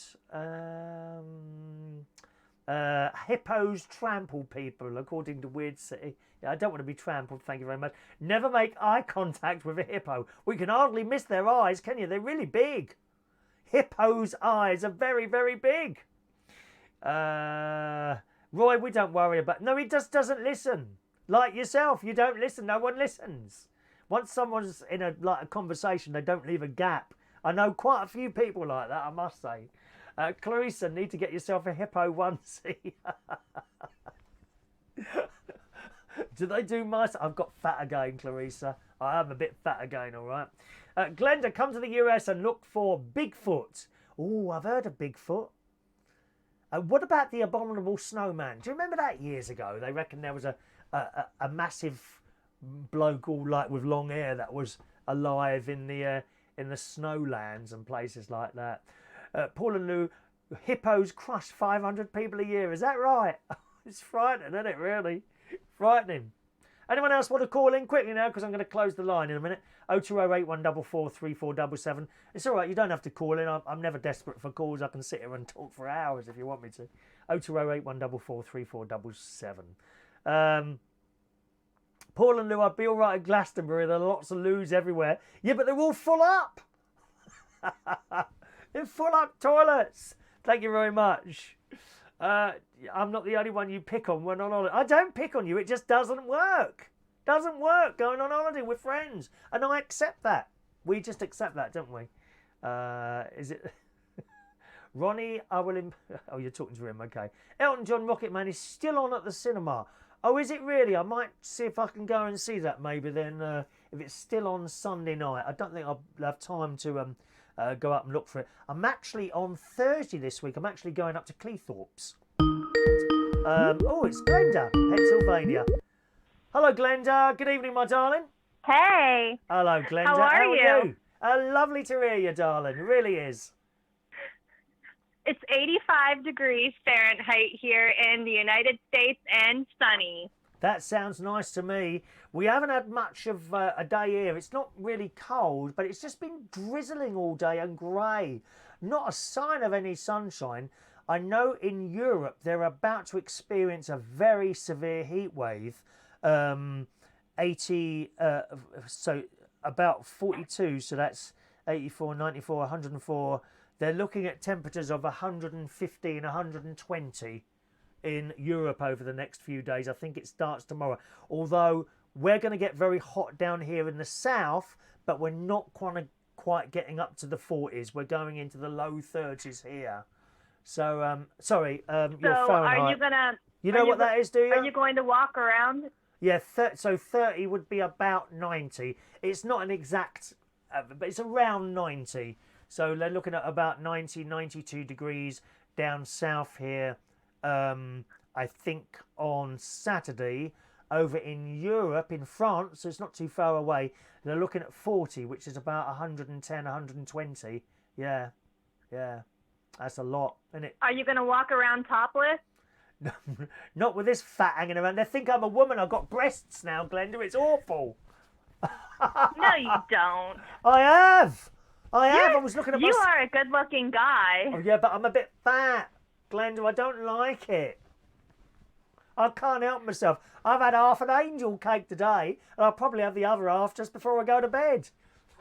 Hippos trample people, according to Weird City. Yeah, I don't want to be trampled, thank you very much. Never make eye contact with a hippo. We can hardly miss their eyes, can you? They're really big. Hippos' eyes are very, very big. Roy, we don't worry about... No, he just doesn't listen. Like yourself, you don't listen. No one listens. Once someone's in a conversation, they don't leave a gap. I know quite a few people like that, I must say. Clarissa, need to get yourself a hippo onesie. Do they do mice? I've got fat again, Clarissa. I am a bit fat again, all right. Glenda, come to the US and look for Bigfoot. Oh, I've heard of Bigfoot. What about the abominable snowman? Do you remember that years ago? They reckon there was a massive bloke all like with long hair that was alive in the snowlands and places like that. Paul and Lou, hippos crush 500 people a year. Is that right? It's frightening, isn't it, really? Frightening. Anyone else want to call in quickly now? Because I'm going to close the line in a minute. 020-8144-3477. It's all right. You don't have to call in. I'm never desperate for calls. I can sit here and talk for hours if you want me to. 020-8144-3477. Paul and Lou, I'd be all right at Glastonbury. There are lots of Loos everywhere. Yeah, but they're all full up. They're full up toilets. Thank you very much. I'm not the only one you pick on when on holiday. I don't pick on you. It just doesn't work. Doesn't work going on holiday with friends. And I accept that. We just accept that, don't we? Is it... Ronnie, I will... Oh, you're talking to him, okay. Elton John Rocketman is still on at the cinema. Oh, is it really? I might see if I can go and see that maybe then, if it's still on Sunday night. I don't think I'll have time to go up and look for it. I'm actually on Thursday this week. I'm actually going up to Cleethorpes. Oh, it's Glenda, Pennsylvania. Hello, Glenda. Good evening, my darling. Hey. Hello, Glenda. How are you? Lovely to hear you, darling. It really is. It's 85 degrees Fahrenheit here in the United States and sunny. That sounds nice to me. We haven't had much of a day here. It's not really cold, but it's just been drizzling all day and grey. Not a sign of any sunshine. I know in Europe they're about to experience a very severe heat wave. 80, so about 42, so that's 84, 94, 104. They're looking at temperatures of 115, 120 in Europe over the next few days. I think it starts tomorrow. Although we're going to get very hot down here in the south, but we're not quite getting up to the 40s. We're going into the low 30s here. So, sorry, your Fahrenheit. Are you going to... You know what that is, do you? Are you going to walk around? Yeah, so 30 would be about 90. It's not an exact, but it's around 90. So they're looking at about 90, 92 degrees down south here. I think on Saturday over in Europe, in France, so it's not too far away. They're looking at 40, which is about 110, 120. Yeah. That's a lot, isn't it? Are you going to walk around topless? Not with this fat hanging around. They think I'm a woman. I've got breasts now, Glenda. It's awful. No, you don't. I have. I was looking at You are a good-looking guy. Oh, yeah, but I'm a bit fat. Glenda, I don't like it. I can't help myself. I've had half an angel cake today, and I'll probably have the other half just before I go to bed.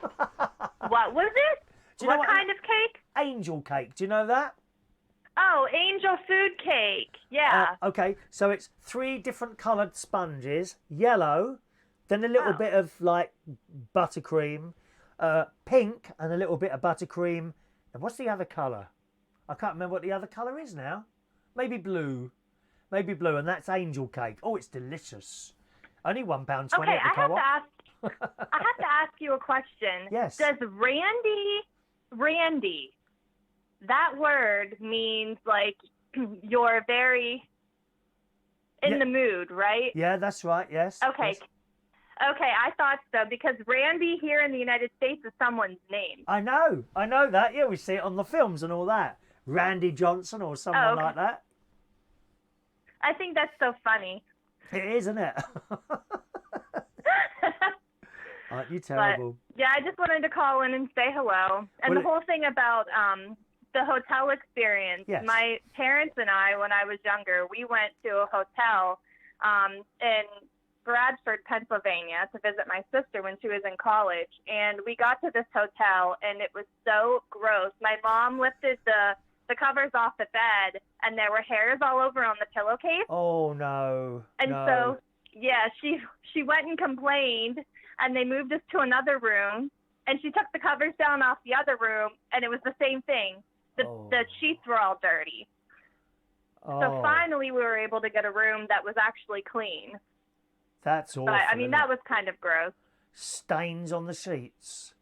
What was it? Do you know what kind of cake? Angel cake. Do you know that? Oh, angel food cake. Yeah. Okay, so it's 3 different coloured sponges, yellow, then a little bit of like buttercream, pink, and a little bit of buttercream. And what's the other colour? I can't remember what the other colour is now. Maybe blue, and that's angel cake. Oh, it's delicious. Only £1.20 Okay, at the co-op. I have to ask you a question. Yes. Does Randy, that word means like you're very in the mood, right? Yeah, that's right. Yes. Okay. Yes. Okay, I thought so because Randy here in the United States is someone's name. I know that. Yeah, we see it on the films and all that. Randy Johnson or someone like that. I think that's so funny. It is, isn't it? You're terrible. But, yeah, I just wanted to call in and say hello. And the whole thing about the hotel experience. Yes. My parents and I, when I was younger, we went to a hotel in Bradford, Pennsylvania, to visit my sister when she was in college. And we got to this hotel, and it was so gross. My mom lifted the covers off the bed, and there were hairs all over on the pillowcase. Oh, no. And so, yeah, she went and complained, and they moved us to another room, and she took the covers down off the other room, and it was the same thing. The sheets were all dirty. Oh. So finally we were able to get a room that was actually clean. That's awful. But, I mean, that was kind of gross. Stains on the sheets.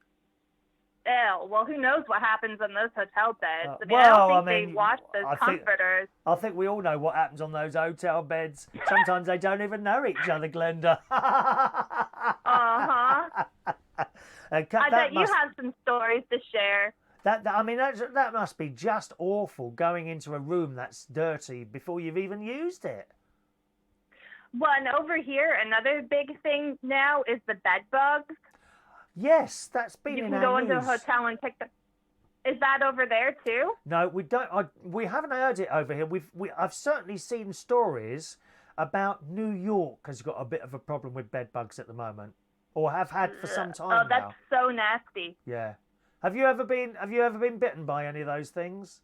Ew. Well, who knows what happens on those hotel beds? I don't think they wash those comforters. I think we all know what happens on those hotel beds. Sometimes they don't even know each other, Glenda. Uh-huh. I bet you have some stories to share. That must be just awful, going into a room that's dirty before you've even used it. Well, and over here, another big thing now is the bed bugs. Yes, that's been in our news. You can go into a hotel and pick them. Is that over there too? No, we don't. We haven't heard it over here. I've certainly seen stories about New York has got a bit of a problem with bed bugs at the moment, or have had for some time now. Oh, that's so nasty. Yeah. Have you ever been bitten by any of those things?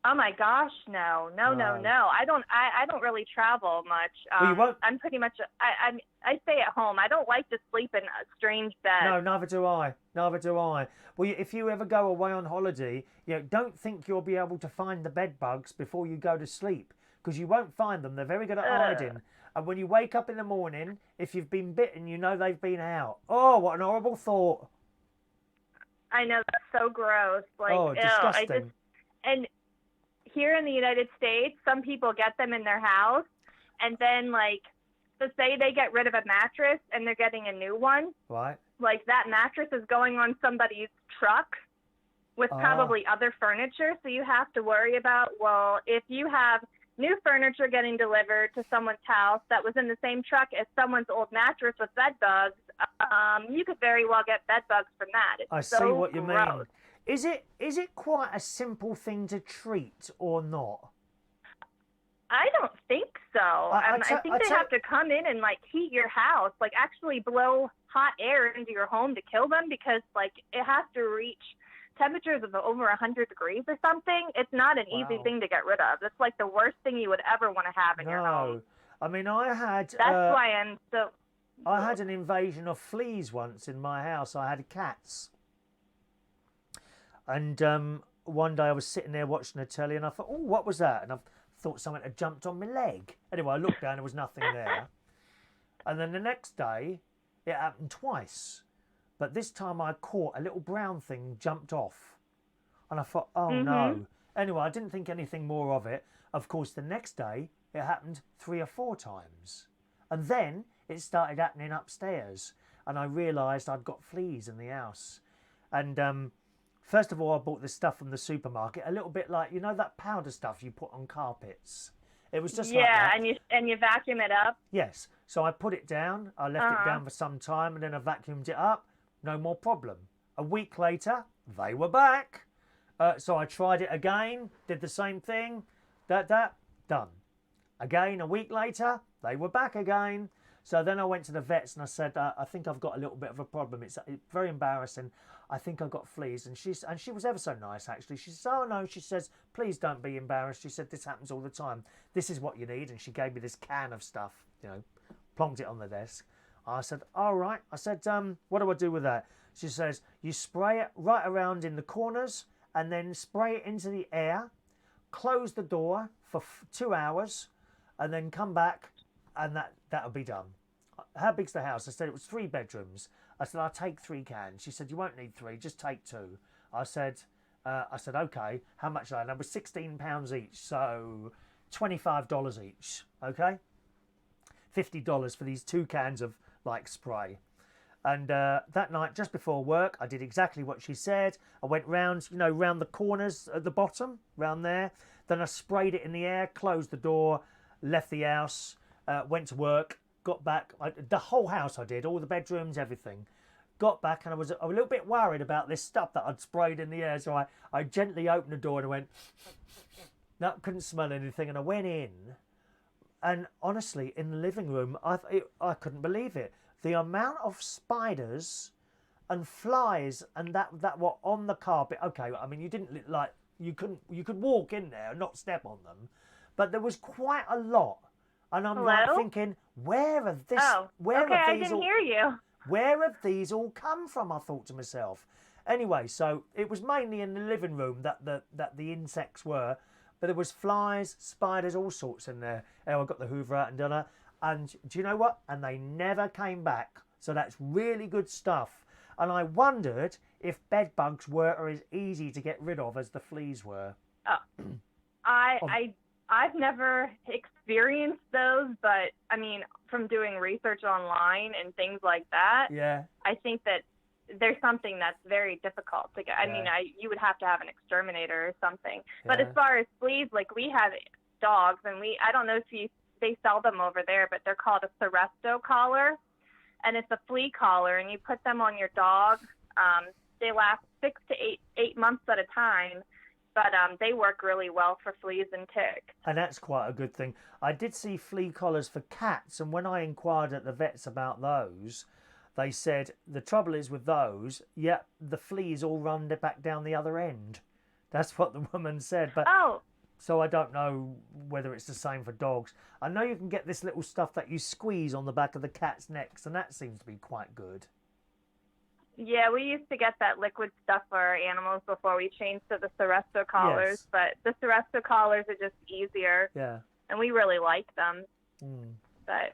Oh my gosh, no. I don't really travel much. Well, you won't... I'm pretty much I stay at home. I don't like to sleep in a strange bed. No, neither do I. Well, if you ever go away on holiday, don't think you'll be able to find the bed bugs before you go to sleep, because you won't find them. They're very good at hiding. And when you wake up in the morning, if you've been bitten, you know they've been out. Oh, what an horrible thought. I know, that's so gross. Like, disgusting. And here in the United States, some people get them in their house, and then, like, so say they get rid of a mattress and they're getting a new one. Right. Like, that mattress is going on somebody's truck with probably other furniture, so you have to worry about, well, if you have new furniture getting delivered to someone's house that was in the same truck as someone's old mattress with bed bugs, you could very well get bed bugs from that. It's I so see what you gross. mean. Is it quite a simple thing to treat or not? I don't think so. I think they have to come in and, like, heat your house, like, actually blow hot air into your home to kill them, because, like, it has to reach temperatures of over 100 degrees or something. It's not an easy thing to get rid of. It's like the worst thing you would ever want to have in your home. I mean, I had... That's why I'm so... I had an invasion of fleas once in my house. I had cats. And one day I was sitting there watching the telly, and I thought, oh, what was that? And I thought something had jumped on my leg. Anyway, I looked down, there was nothing there. And then the next day, it happened twice. But this time I caught a little brown thing jumped off. And I thought, oh no. Anyway, I didn't think anything more of it. Of course, the next day, it happened 3 or 4 times. And then it started happening upstairs. And I realised I'd got fleas in the house. And first of all, I bought this stuff from the supermarket, a little bit like, you know, that powder stuff you put on carpets. It was just like that. Yeah, and you vacuum it up? Yes. So I put it down. I left it down for some time, and then I vacuumed it up. No more problem. A week later, they were back. So I tried it again, did the same thing. Done. Again, a week later, they were back again. So then I went to the vets and I said, I think I've got a little bit of a problem. It's very embarrassing. I think I've got fleas. And she was ever so nice, actually. She says, oh, no. She says, please don't be embarrassed. She said, this happens all the time. This is what you need. And she gave me this can of stuff, plonked it on the desk. I said, all right. I said, what do I do with that? She says, you spray it right around in the corners and then spray it into the air, close the door for 2 hours, and then come back and that'll be done. How big's the house? I said it was 3 bedrooms. I said, I'll take 3 cans. She said, you won't need 3, just take 2. I said, okay, how much are they? That was £16 each, so $25 each, okay? $50 for these 2 cans of, spray. And that night, just before work, I did exactly what she said. I went round, round the corners at the bottom, round there. Then I sprayed it in the air, closed the door, left the house, went to work, got back. The whole house I did, all the bedrooms, everything. Got back and I was a little bit worried about this stuff that I'd sprayed in the air. So I gently opened the door and I went, no, couldn't smell anything. And I went in. And honestly, in the living room, I couldn't believe it. The amount of spiders and flies and that were on the carpet. Okay, I mean, you didn't you could walk in there and not step on them, but there was quite a lot. And I'm thinking, where have these I didn't hear you. Where have these all come from? I thought to myself. Anyway, so it was mainly in the living room that the insects were, but there was flies, spiders, all sorts in there. I got the Hoover out and done it. And do you know what? And they never came back. So that's really good stuff. And I wondered if bed bugs were as easy to get rid of as the fleas were. I've never experienced those, but I mean, from doing research online and things like that, yeah, I think that there's something that's very difficult to get. I mean, you would have to have an exterminator or something. Yeah. But as far as fleas, we have dogs, and I don't know if they sell them over there, but they're called a Seresto collar, and it's a flea collar, and you put them on your dog. They last 6 to 8 months at a time, but they work really well for fleas and ticks. And that's quite a good thing. I did see flea collars for cats, and when I inquired at the vets about those, they said the trouble is with those, the fleas all run back down the other end. That's what the woman said. But so I don't know whether it's the same for dogs. I know you can get this little stuff that you squeeze on the back of the cat's necks, and that seems to be quite good. Yeah, we used to get that liquid stuff for our animals before we changed to the Seresto collars, but the Seresto collars are just easier. Yeah. And we really like them. But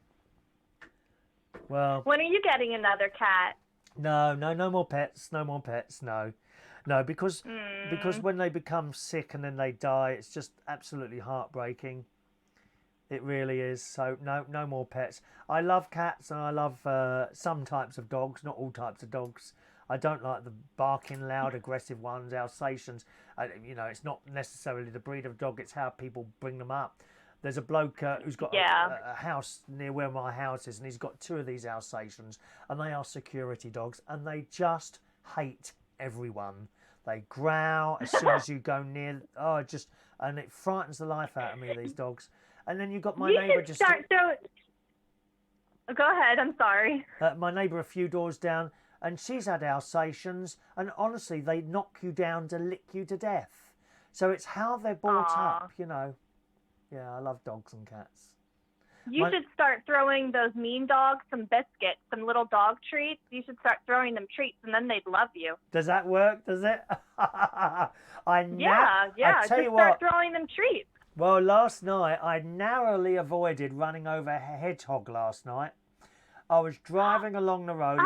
when are you getting another cat? No more pets. No more pets. No, because when they become sick and then they die, it's just absolutely heartbreaking. It really is. So no more pets. I love cats and I love some types of dogs, not all types of dogs. I don't like the barking, loud, aggressive ones, Alsatians. It's not necessarily the breed of dog, it's how people bring them up. There's a bloke who's got a house near where my house is, and he's got 2 of these Alsatians, and they are security dogs, and they just hate everyone. They growl as soon as you go near. And it frightens the life out of me, these dogs. And then you've got my neighbour just. Go ahead. I'm sorry. My neighbour a few doors down, and she's had Alsatians, and honestly, they knock you down to lick you to death. So it's how they're brought up, Yeah, I love dogs and cats. You should start throwing those mean dogs some biscuits, some little dog treats. You should start throwing them treats, and then they'd love you. Does that work? Does it? Yeah. Just start throwing them treats. Well, last night, I narrowly avoided running over a hedgehog last night. I was driving along the road.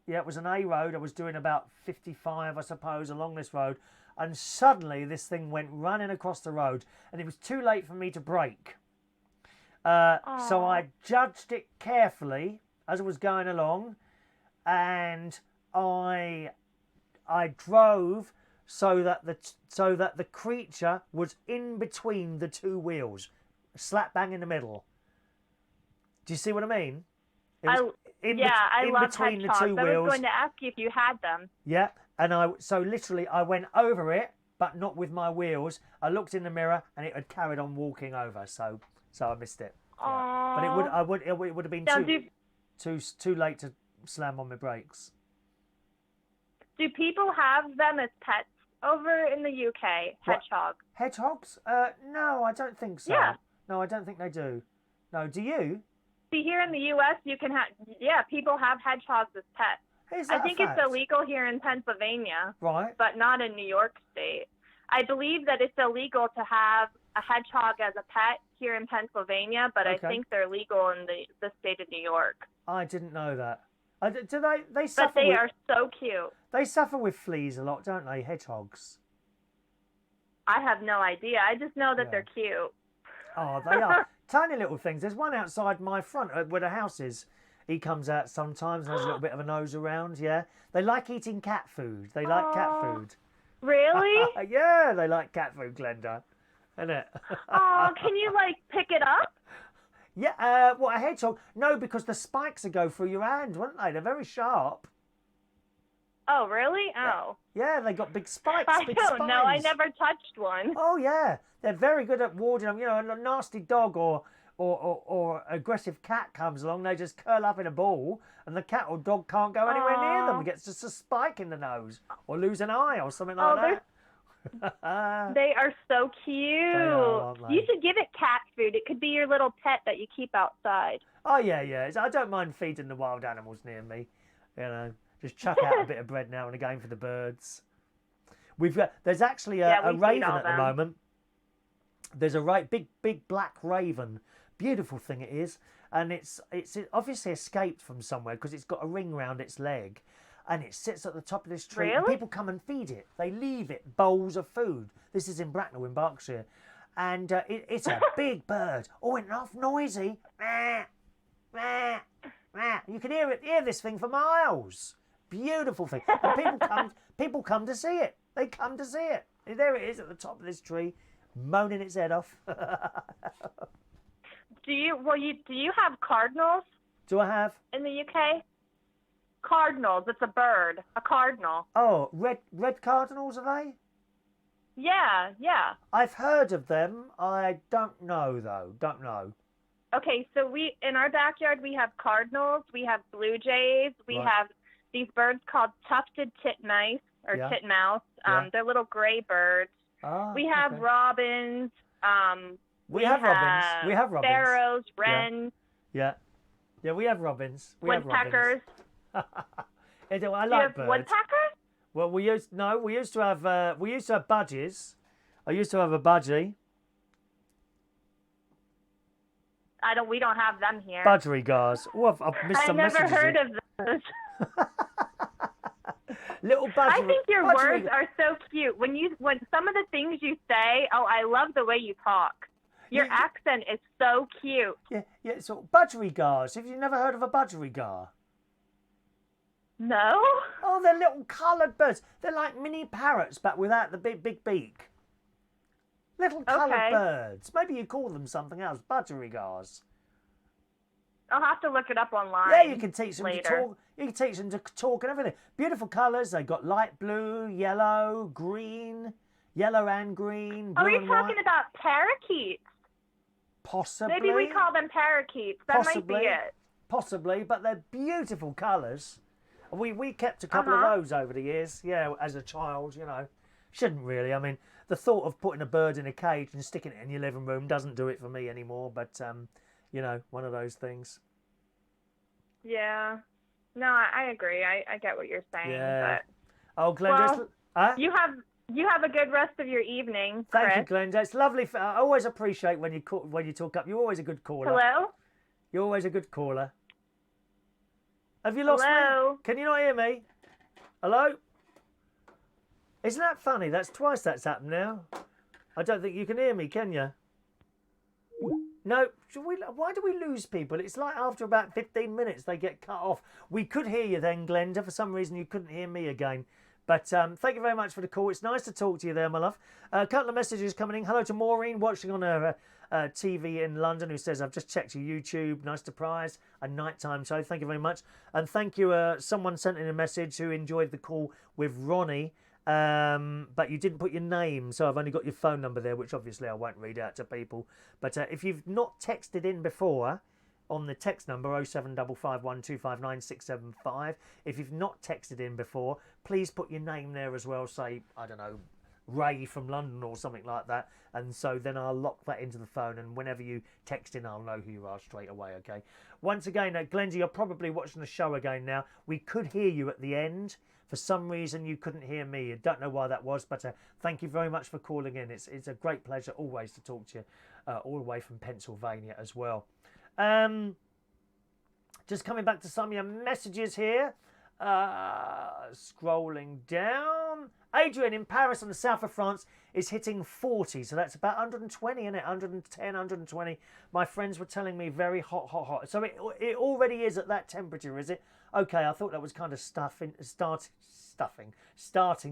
It was an A road. I was doing about 55, I suppose, along this road. And suddenly, this thing went running across the road, and it was too late for me to brake. So I judged it carefully as I was going along, and I drove so that the creature was in between the 2 wheels, slap bang in the middle. Do you see what I mean? I love hedgehogs. I was going to ask you if you had them. Yeah, and I went over it, but not with my wheels. I looked in the mirror, and it had carried on walking over. So so I missed it. Yeah. Aww. But it would have been Now, too late to slam on my brakes. do people have them as pets over in the UK? Hedgehogs. Hedgehogs? No, I don't think so. Yeah. No, I don't think they do. No, do you? See, here in the US, you can have, people have hedgehogs as pets. Is that I think a it's fact? illegal here in Pennsylvania, Right. but not in New York State. I believe that it's illegal to have a hedgehog as a pet here in Pennsylvania, but Okay. I think they're legal in the state of New York. I didn't know that. Do they But suffer they with, are so cute. They suffer with fleas a lot, don't they, hedgehogs? I have no idea. I just know that Yeah. they're cute. Oh, they are. Tiny little things. There's one outside my front where the house is. He comes out sometimes and has a little bit of a nose around, yeah. They like eating cat food. They like cat Aw. food. Really? Yeah, they like cat food, Glenda. Isn't it? Oh, can you pick it up? Yeah, what, a hedgehog? No, because the spikes would go through your hand, wouldn't they? They're very sharp. Oh, really? Oh. Yeah, they got big spikes, I big don't know. I spines. never touched one. Oh, yeah. They're very good at warding them. You know, a nasty dog or aggressive cat comes along, they just curl up in a ball, and the cat or dog can't go anywhere near them. Aw. It gets just a spike in the nose, or lose an eye, or something like that. They are so cute. aren't they? You should give it cat food. It could be your little pet that you keep outside. Oh, yeah. I don't mind feeding the wild animals near me. You know, just chuck out a bit of bread now and again for the birds. There's actually a we feed raven all at the them. moment. There's a big black raven. Beautiful thing it is, and it's obviously escaped from somewhere because it's got a ring round its leg, and it sits at the top of this tree. And Really? people come and feed it. They leave it bowls of food. This is in Bracknell in Berkshire, and it's a big bird. Oh, and off noisy. Meh, meh, meh. You can hear this thing for miles. Beautiful thing. And people come to see it. They come to see it. And there it is at the top of this tree, moaning its head off. Do you have cardinals Do I have? in the UK? Cardinals. It's a bird. A cardinal. Oh, red cardinals, are they? Yeah. I've heard of them. I don't know though. Don't know. Okay, so in our backyard we have cardinals, we have blue jays, we Right. have these birds called tufted titmice or Yeah. titmouse. Yeah. They're little gray birds. Ah, We have okay. robins. We have robins. We have robins. Sparrows, wrens, Yeah, we have robins. We have woodpeckers. robins. I Do you like have birds. woodpeckers? Well, we used to have budgies. I used to have a budgie. We don't have them here. Budgerigars. Oh, I've missed I some never messages. heard of those. Little budgie. I think your budgerig- words are so cute. When some of the things you say, I love the way you talk. Your Yeah. accent is so cute. Yeah. So budgerigars. Have you never heard of a budgerigar? No? Oh, they're little coloured birds. They're like mini parrots, but without the big beak. Little coloured Okay. birds. Maybe you call them something else. Budgerigars. I'll have to look it up online. Yeah, you can teach them later. to talk. You can teach them to talk and everything. Beautiful colours. They've got light blue, yellow, green, yellow and green. Oh, blue you're and talking white. about parakeets. Possibly. Maybe we call them parakeets. That Possibly. might be it. Possibly, but they're beautiful colours. We kept a couple Uh-huh. of those over the years. Yeah, as a child, you know. Shouldn't really. I mean, the thought of putting a bird in a cage and sticking it in your living room doesn't do it for me anymore. But you know, one of those things. Yeah. No, I agree. I get what you're saying. Yeah. But Oh, Glenda, Well, you have a good rest of your evening, thank Chris. you, Glenda. It's lovely. I always appreciate when you talk up. You're always a good caller. Hello? You're always a good caller. Have you lost Hello? me? Can you not hear me? Hello? Isn't that funny? That's twice that's happened now. I don't think you can hear me, can you? No. Why do we lose people? It's like after about 15 minutes they get cut off. We could hear you then, Glenda. For some reason you couldn't hear me again. But thank you very much for the call. It's nice to talk to you there, my love. A couple of messages coming in. Hello to Maureen, watching on her TV in London, who says, I've just checked your YouTube. Nice surprise. A nighttime show. Thank you very much. And thank you. Someone sent in a message who enjoyed the call with Ronny But you didn't put your name, so I've only got your phone number there, which obviously I won't read out to people. But if you've not texted in before on the text number 07551259675, if you've not texted in before, please put your name there as well. Say, I don't know, Ray from London or something like that, and so then I'll lock that into the phone, and whenever you text in, I'll know who you are straight away. Okay. Once again, Glenda, you're probably watching the show again now. We could hear you at the end. For some reason, you couldn't hear me. I don't know why that was, but thank you very much for calling in. It's a great pleasure always to talk to you, all the way from Pennsylvania as well. Just coming back to some of your messages here. Scrolling down. Adrian in Paris on the south of France is hitting 40, so that's about 120, isn't it? 110, 120. My friends were telling me very hot, hot, hot. So it already is at that temperature, is it? Okay, I thought that was kind of starting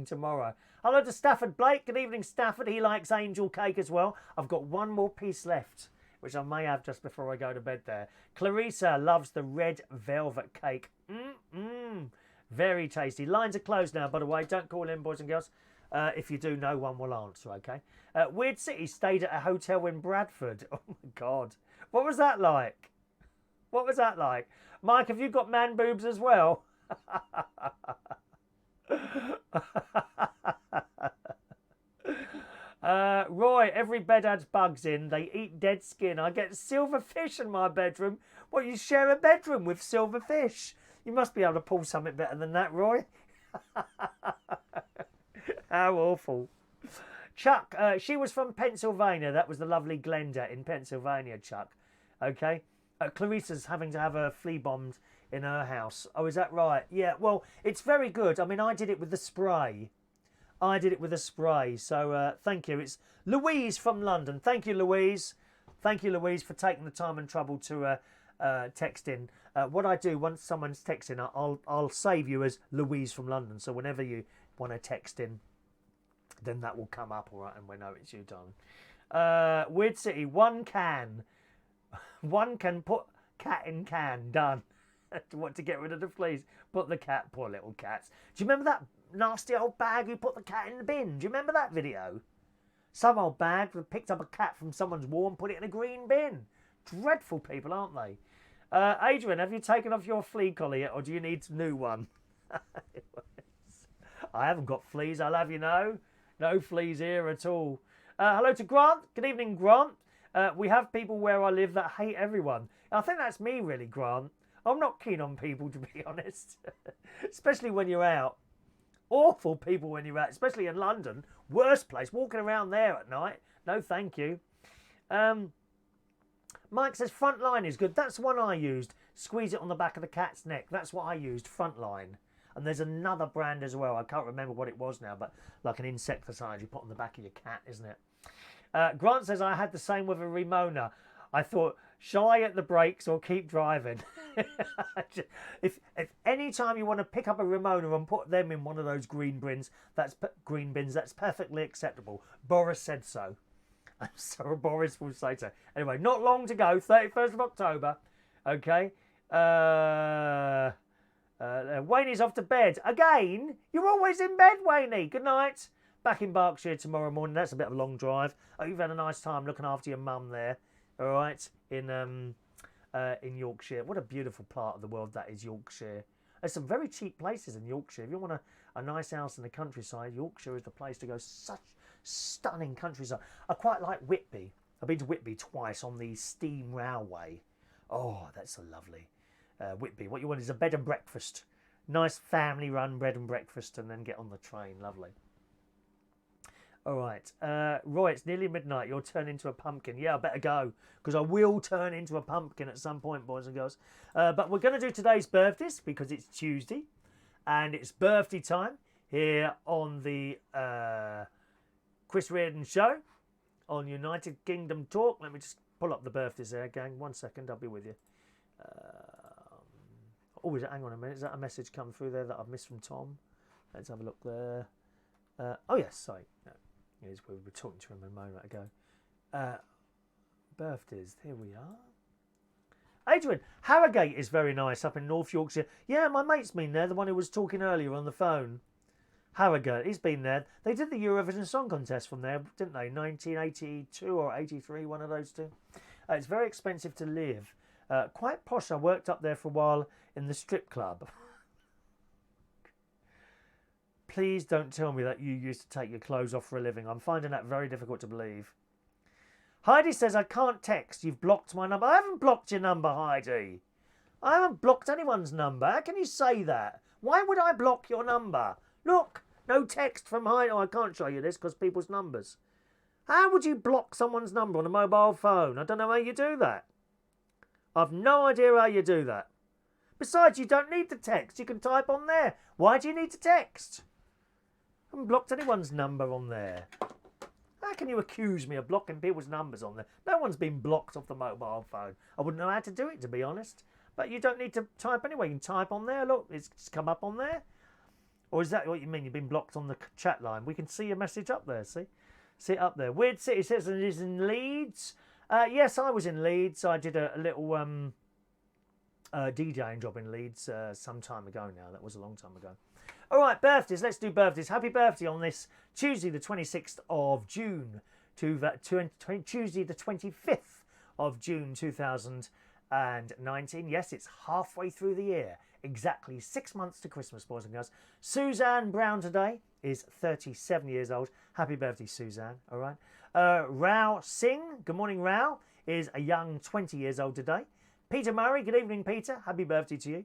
tomorrow. Hello to Stafford Blake. Good evening, Stafford. He likes angel cake as well. I've got one more piece left, which I may have just before I go to bed there. Clarissa loves the red velvet cake. Very tasty. Lines are closed now, by the way. Don't call in, boys and girls. If you do, no one will answer, okay? Weird City stayed at a hotel in Bradford. Oh, my God. What was that like? What was that like? Mike, have you got man boobs as well? Roy, every bed has bugs in. They eat dead skin. I get silver fish in my bedroom. What, you share a bedroom with silver fish? You must be able to pull something better than that, Roy. How awful. Chuck, she was from Pennsylvania. That was the lovely Glenda in Pennsylvania, Chuck. Okay. Clarissa's having to have her flea bombed in her house. Oh, is that right? Yeah, well, it's very good. I mean, I did it with the spray. So thank you. It's Louise from London. Thank you, Louise. Thank you, Louise, for taking the time and trouble to text in. What I do once someone's texting, I'll save you as Louise from London. So whenever you want to text in, then that will come up, all right, and we know it's you done. Weird City, one can put cat in can, done. What, to get rid of the fleas? Put the cat, poor little cats. Do you remember that nasty old bag who put the cat in the bin? Do you remember that video? Some old bag that picked up a cat from someone's wall and put it in a green bin. Dreadful people, aren't they? Adrian, have you taken off your flea collar yet, or do you need a new one? I haven't got fleas, I'll have you know. No fleas here at all. Hello to Grant. Good evening, Grant. We have people where I live that hate everyone. I think that's me, really, Grant. I'm not keen on people, to be honest. Especially when you're out. Awful people when you're out, especially in London. Worst place, walking around there at night. No, thank you. Mike says Frontline is good. That's the one I used. Squeeze it on the back of the cat's neck. That's what I used, Frontline. And there's another brand as well. I can't remember what it was now, but like an insecticide you put on the back of your cat, isn't it? Grant says, I had the same with a Ramona. I thought, shall I get the brakes or keep driving? if any time you want to pick up a Ramona and put them in one of those green bins, that's perfectly acceptable. Boris said so. So Boris will say so. Anyway, not long to go. 31st of October. Okay. Wayne's off to bed. Again? You're always in bed, Wayne. Good night. Back in Berkshire tomorrow morning. That's a bit of a long drive. Oh, you've had a nice time looking after your mum there. All right. In Yorkshire. What a beautiful part of the world that is, Yorkshire. There's some very cheap places in Yorkshire. If you want a nice house in the countryside, Yorkshire is the place to go. Such stunning countryside. I quite like Whitby. I've been to Whitby twice on the steam railway. Oh, that's so lovely. Whitby. What you want is a bed and breakfast. Nice family-run bed and breakfast, and then get on the train. Lovely. All right. Roy, it's nearly midnight. You'll turn into a pumpkin. Yeah, I better go, because I will turn into a pumpkin at some point, boys and girls. But we're going to do today's birthdays, because it's Tuesday, and it's birthday time here on the Chris Reardon Show on United Kingdom Talk. Let me just pull up the birthdays there, gang. 1 second, I'll be with you. Hang on a minute. Is that a message come through there that I've missed from Tom? Let's have a look there. Oh, yes, sorry. No, we were talking to him a moment ago. Birthdays, here we are. Adrian, Harrogate is very nice up in North Yorkshire. Yeah, my mate's been there, the one who was talking earlier on the phone. Harrogate, he's been there. They did the Eurovision Song Contest from there, didn't they? 1982 or 83, one of those two. It's very expensive to live. Quite posh. I worked up there for a while in the strip club. Please don't tell me that you used to take your clothes off for a living. I'm finding that very difficult to believe. Heidi says, I can't text. You've blocked my number. I haven't blocked your number, Heidi. I haven't blocked anyone's number. How can you say that? Why would I block your number? Look, no text from Heidi. Oh, I can't show you this because people's numbers. How would you block someone's number on a mobile phone? I don't know how you do that. I've no idea how you do that. Besides, you don't need to text. You can type on there. Why do you need to text? I haven't blocked anyone's number on there. How can you accuse me of blocking people's numbers on there? No one's been blocked off the mobile phone. I wouldn't know how to do it, to be honest. But you don't need to type anyway. You can type on there. Look, it's come up on there. Or is that what you mean? You've been blocked on the chat line. We can see your message up there, see? See it up there. Weird City says it is in Leeds. Yes, I was in Leeds. I did a little DJing job in Leeds some time ago now. That was a long time ago. All right, birthdays. Let's do birthdays. Happy birthday on this Tuesday, the 26th of June, Tuesday, the 25th of June, 2019. Yes, it's halfway through the year. Exactly 6 months to Christmas, boys and girls. Suzanne Brown today is 37 years old. Happy birthday, Suzanne. All right. Rao Singh, good morning, Rao, is a young 20 years old today. Peter Murray, good evening, Peter. Happy birthday to you.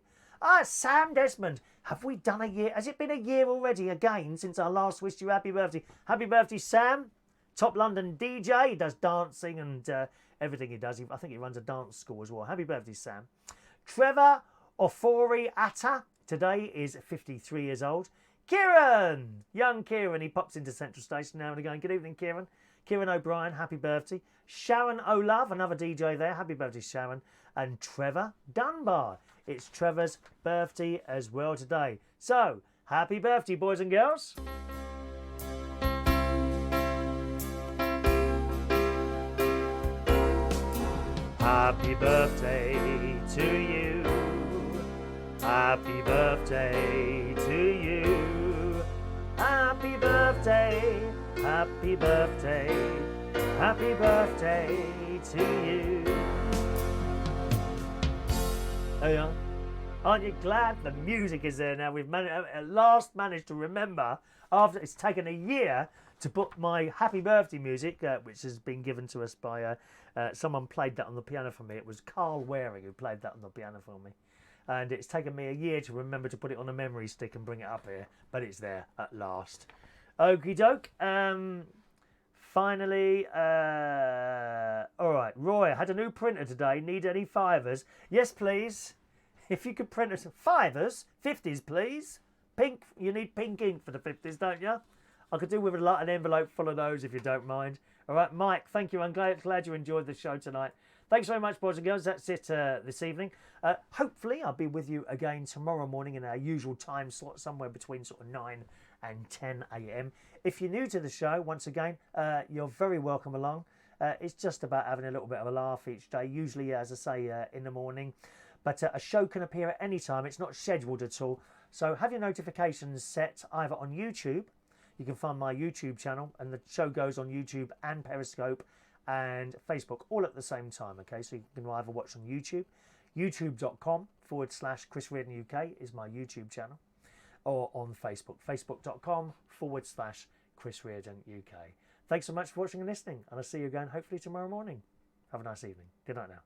Sam Desmond, have we done a year? Has it been a year already again since I last wished you happy birthday? Happy birthday, Sam. Top London DJ. He does dancing and everything he does. I think he runs a dance school as well. Happy birthday, Sam. Trevor Ofori Atta today is 53 years old. Kieran, young Kieran, he pops into Central Station now and again. Good evening, Kieran. Kieran O'Brien, happy birthday. Sharon Olove, another DJ there. Happy birthday, Sharon. And Trevor Dunbar. It's Trevor's birthday as well today. So, happy birthday, boys and girls. Happy birthday to you. Happy birthday to you. Happy birthday. Happy birthday. Happy birthday to you. Oh yeah. Aren't you glad the music is there now? We've at last managed to remember, after it's taken a year, to put my happy birthday music, which has been given to us by someone played that on the piano for me. It was Carl Waring who played that on the piano for me. And it's taken me a year to remember to put it on a memory stick and bring it up here. But it's there at last. Okie doke. Finally, all right, Roy, I had a new printer today. Need any fivers? Yes, please. If you could print us fivers, 50s, please. Pink, you need pink ink for the 50s, don't you? I could do with an envelope full of those if you don't mind. All right, Mike, thank you. I'm glad you enjoyed the show tonight. Thanks very much, boys and girls. That's it this evening. Hopefully, I'll be with you again tomorrow morning in our usual time slot, somewhere between sort of 9 and 10 a.m. If you're new to the show, once again, you're very welcome along. It's just about having a little bit of a laugh each day, usually, as I say, in the morning. But a show can appear at any time. It's not scheduled at all. So have your notifications set either on YouTube. You can find my YouTube channel, and the show goes on YouTube and Periscope and Facebook all at the same time. Okay, so you can either watch on YouTube, youtube.com/Chris Reardon UK is my YouTube channel, or on Facebook, facebook.com/Chris Reardon UK. Thanks so much for watching and listening, and I'll see you again hopefully tomorrow morning. Have a nice evening. Good night now.